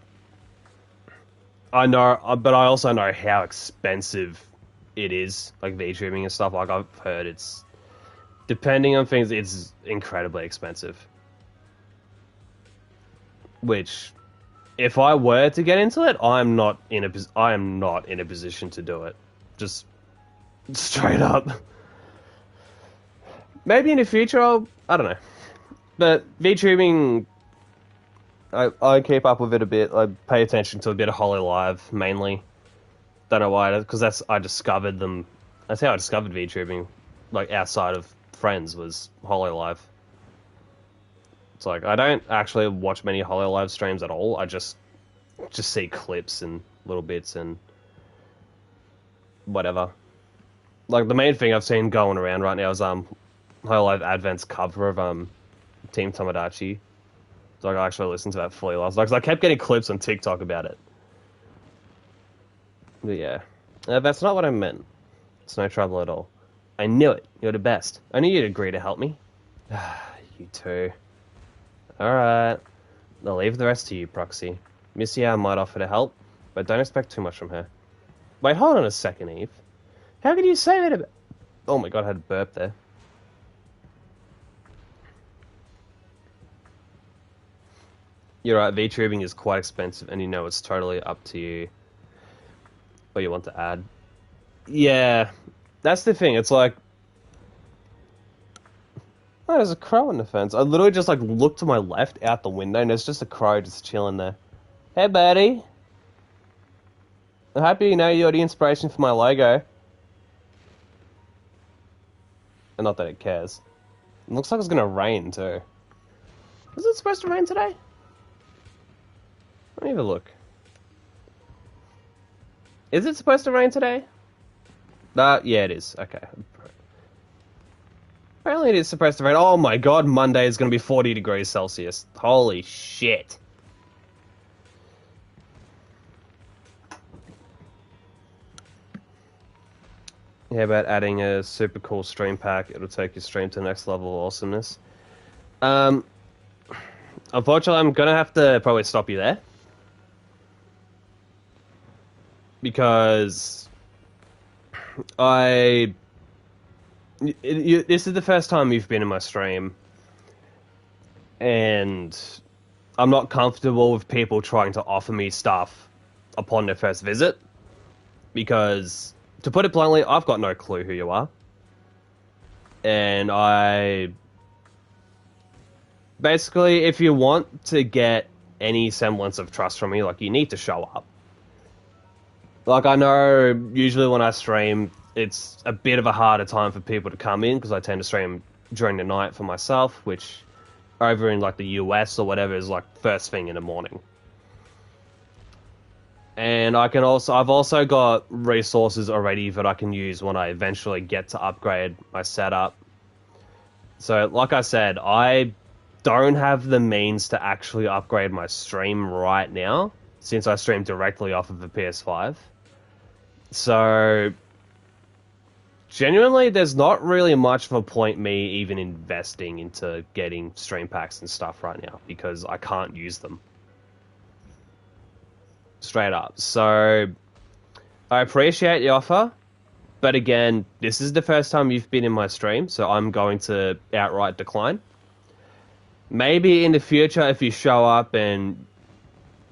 I know, but I also know how expensive it is, like VTubing and stuff. Like I've heard it's, depending on things, it's incredibly expensive. Which, if I were to get into it, I am not in a position to do it. Just straight up. Maybe in the future I don't know. But VTubing, I keep up with it a bit. I pay attention to a bit of Hololive mainly. Don't know why, because I discovered them. That's how I discovered VTubing, like outside of friends, was Hololive. It's like I don't actually watch many Hololive streams at all. I just see clips and little bits and whatever. Like the main thing I've seen going around right now is Hololive Advent's cover of Team Tomodachi. So I actually listened to that fully last night, because I kept getting clips on TikTok about it. But yeah, that's not what I meant. It's no trouble at all. I knew it. You're the best. I knew you'd agree to help me. You too. Alright. I'll leave the rest to you, Proxy. Miss Yao might offer to help, but don't expect too much from her. Wait, hold on a second, Eve. How could you say that about... Oh my god, I had a burp there. You're right, VTubing is quite expensive, and you know it's totally up to you what you want to add. Yeah, that's the thing. It's like... Oh, there's a crow in the fence. I literally just like looked to my left out the window, and there's just a crow just chilling there. Hey, buddy. I'm happy you know you're the inspiration for my logo. And not that it cares. It looks like it's gonna rain too. Was it supposed to rain today? Let me have a look. Is it supposed to rain today? Yeah, it is. Okay. Apparently it is supposed to rain. Oh my god, Monday is going to be 40 degrees Celsius. Holy shit. Yeah, about adding a super cool stream pack. It'll take your stream to the next level of awesomeness. Unfortunately, I'm going to have to probably stop you there. Because this is the first time you've been in my stream, and I'm not comfortable with people trying to offer me stuff upon their first visit, because, to put it bluntly, I've got no clue who you are, and basically, if you want to get any semblance of trust from me, like, you need to show up. Like, I know usually when I stream, it's a bit of a harder time for people to come in, because I tend to stream during the night for myself, which over in like the US or whatever is like first thing in the morning. And I've also got resources already that I can use when I eventually get to upgrade my setup. So like I said, I don't have the means to actually upgrade my stream right now, since I stream directly off of the PS5. So, genuinely, there's not really much of a point me even investing into getting stream packs and stuff right now, because I can't use them. Straight up. So, I appreciate the offer, but again, this is the first time you've been in my stream, so I'm going to outright decline. Maybe in the future, if you show up and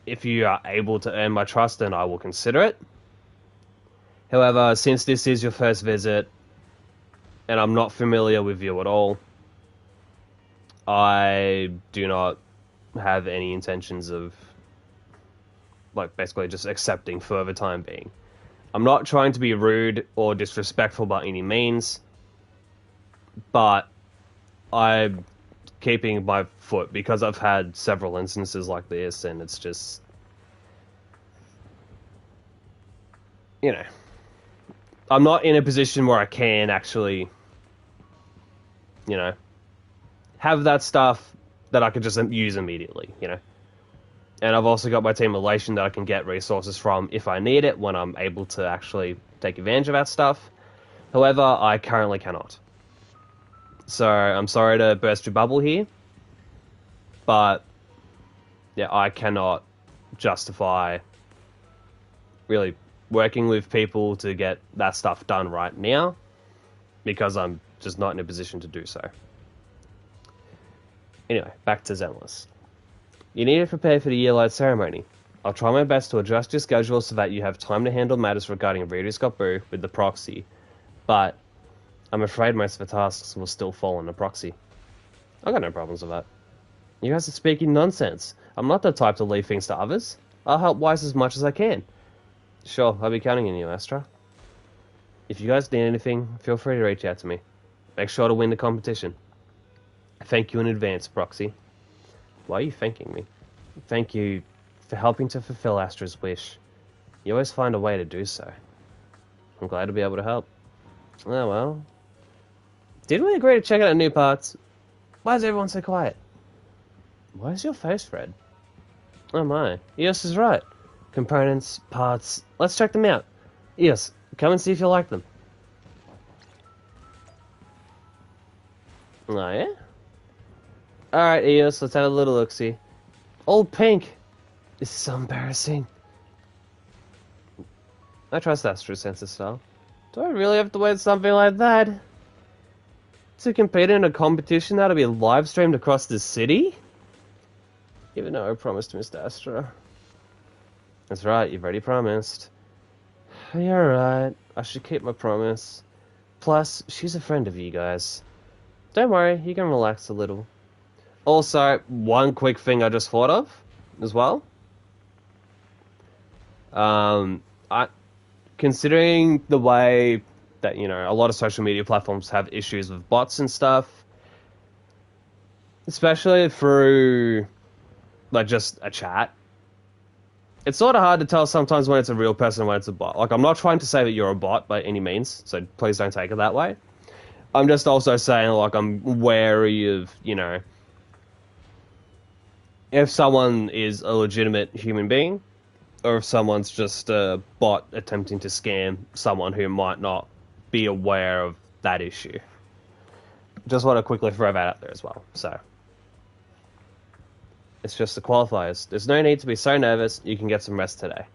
if you are able to earn my trust, then I will consider it. However, since this is your first visit, and I'm not familiar with you at all, I do not have any intentions of, like, basically just accepting for the time being. I'm not trying to be rude or disrespectful by any means, but I'm keeping my foot, because I've had several instances like this, and it's just, you know, I'm not in a position where I can actually you know, have that stuff that I could just use immediately, you know. And I've also got my team ELATION that I can get resources from if I need it when I'm able to actually take advantage of that stuff. However, I currently cannot. So I'm sorry to burst your bubble here, but yeah, I cannot justify really working with people to get that stuff done right now because I'm just not in a position to do so. Anyway, back to Zenless. You need to prepare for the year-light ceremony. I'll try my best to adjust your schedule so that you have time to handle matters regarding Reader's Got Boo with the proxy, but I'm afraid most of the tasks will still fall on the proxy. I got no problems with that. You guys are speaking nonsense. I'm not the type to leave things to others. I'll help Wise as much as I can. Sure, I'll be counting on you, Astra. If you guys need anything, feel free to reach out to me. Make sure to win the competition. Thank you in advance, Proxy. Why are you thanking me? Thank you for helping to fulfill Astra's wish. You always find a way to do so. I'm glad to be able to help. Oh well. Did we agree to check out the new parts? Why is everyone so quiet? Why is your face red? Oh my, Eos is right. Components, parts, let's check them out. Eos, come and see if you like them. Oh yeah? Alright Eos, let's have a little look-see. Old pink! This is so embarrassing. I trust Astra's sense of style. Do I really have to wear something like that? To compete in a competition that'll be live streamed across the city? Even though I promised Mr. Astra. That's right, you've already promised. You're right, I should keep my promise. Plus, she's a friend of you guys. Don't worry, you can relax a little. Also, one quick thing I just thought of, as well. Considering the way that, you know, a lot of social media platforms have issues with bots and stuff, especially through, like, just a chat, it's sort of hard to tell sometimes when it's a real person and when it's a bot. Like, I'm not trying to say that you're a bot by any means, so please don't take it that way. I'm just also saying, like, I'm wary of, you know, if someone is a legitimate human being, or if someone's just a bot attempting to scam someone who might not be aware of that issue. Just want to quickly throw that out there as well, so. It's just the qualifiers. There's no need to be so nervous, you can get some rest today.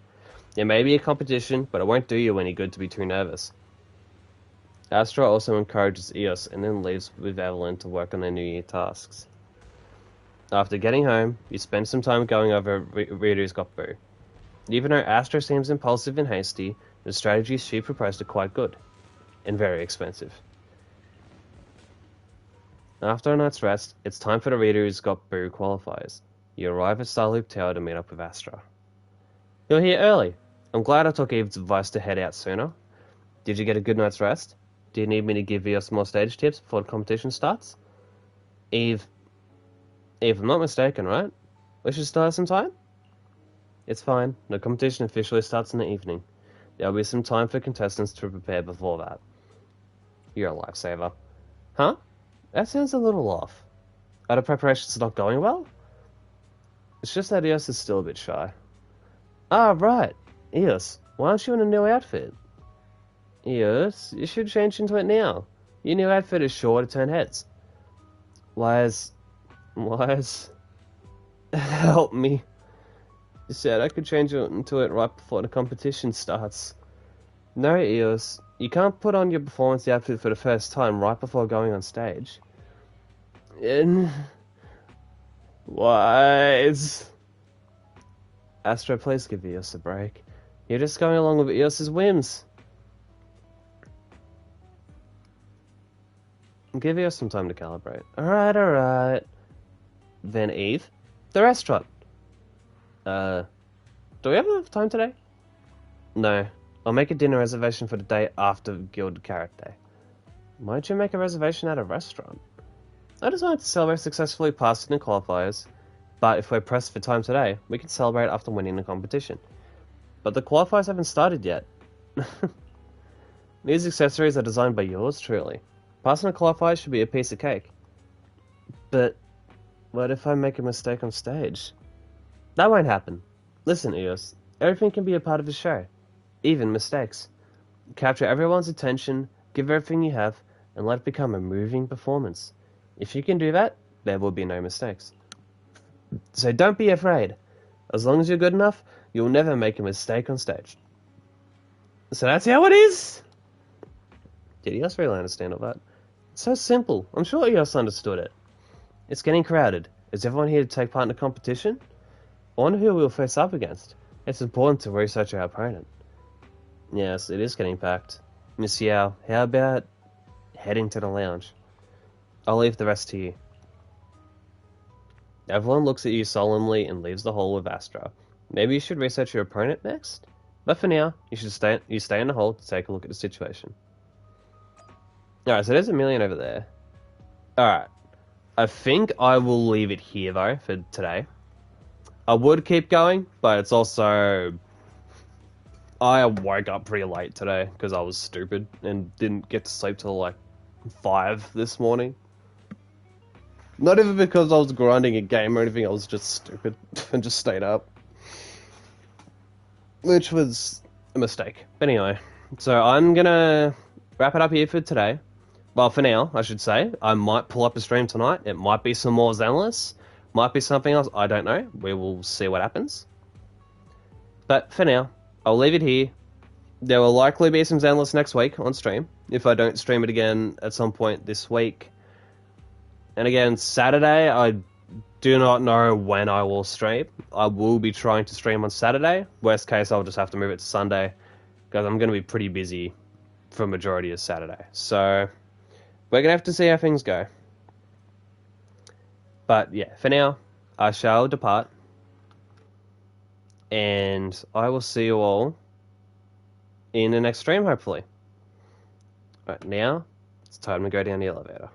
There may be a competition, but it won't do you any good to be too nervous. Astra also encourages Eos and then leaves with Evelyn to work on their New Year tasks. After getting home, you spend some time going over Reader's Got Boo. Even though Astra seems impulsive and hasty, the strategies she proposed are quite good. And very expensive. After a night's rest, it's time for the Reader's Got Boo qualifiers. You arrive at Starloop Tower to meet up with Astra. You're here early. I'm glad I took Eve's advice to head out sooner. Did you get a good night's rest? Do you need me to give you some more stage tips before the competition starts? Eve, I'm not mistaken, right? We should still have some time? It's fine. The competition officially starts in the evening. There'll be some time for contestants to prepare before that. You're a lifesaver. Huh? That sounds a little off. Are the preparations not going well? It's just that Eos is still a bit shy. Ah, right. Eos, why aren't you in a new outfit? Eos, you should change into it now. Your new outfit is sure to turn heads. Wise, help me. You said I could change into it right before the competition starts. No, Eos, you can't put on your performance outfit for the first time right before going on stage. Wise. Astra, please give Eos a break. You're just going along with Eos's whims. Give Eos some time to calibrate. Alright. Then Eve, the restaurant. Do we have enough time today? No. I'll make a dinner reservation for the day after Guild Carrot Day. Why don't you make a reservation at a restaurant? I just wanted to celebrate successfully passing the qualifiers, but if we're pressed for time today, we can celebrate after winning the competition. But the qualifiers haven't started yet. These accessories are designed by yours truly. Passing a qualifier should be a piece of cake. But what if I make a mistake on stage? That won't happen. Listen, Eos, everything can be a part of the show. Even mistakes. Capture everyone's attention, give everything you have, and let it become a moving performance. If you can do that, there will be no mistakes. So don't be afraid. As long as you're good enough, you'll never make a mistake on stage. So that's how it is? Did Eos really understand all that? It's so simple. I'm sure Eos understood it. It's getting crowded. Is everyone here to take part in a competition? I wonder who we'll face up against. It's important to research our opponent. Yes, it is getting packed. Miss Yao, how about heading to the lounge? I'll leave the rest to you. Everyone looks at you solemnly and leaves the hall with Astra. Maybe you should research your opponent next? But for now, you stay in the hall to take a look at the situation. Alright, so there's a million over there. Alright. I think I will leave it here, though, for today. I would keep going, but it's also... I woke up pretty late today, because I was stupid, and didn't get to sleep till, like, 5 this morning. Not even because I was grinding a game or anything, I was just stupid, and just stayed up. Which was a mistake. But anyway, so I'm gonna wrap it up here for today. Well, for now, I should say. I might pull up a stream tonight. It might be some more Zenless. Might be something else. I don't know. We will see what happens. But for now, I'll leave it here. There will likely be some Zenless next week on stream. If I don't stream it again at some point this week. And again, Saturday, I do not know when I will stream. I will be trying to stream on Saturday. Worst case, I'll just have to move it to Sunday. Because I'm going to be pretty busy for a majority of Saturday. So, we're going to have to see how things go. But yeah, for now, I shall depart. And I will see you all in the next stream, hopefully. Right, now, it's time to go down the elevator.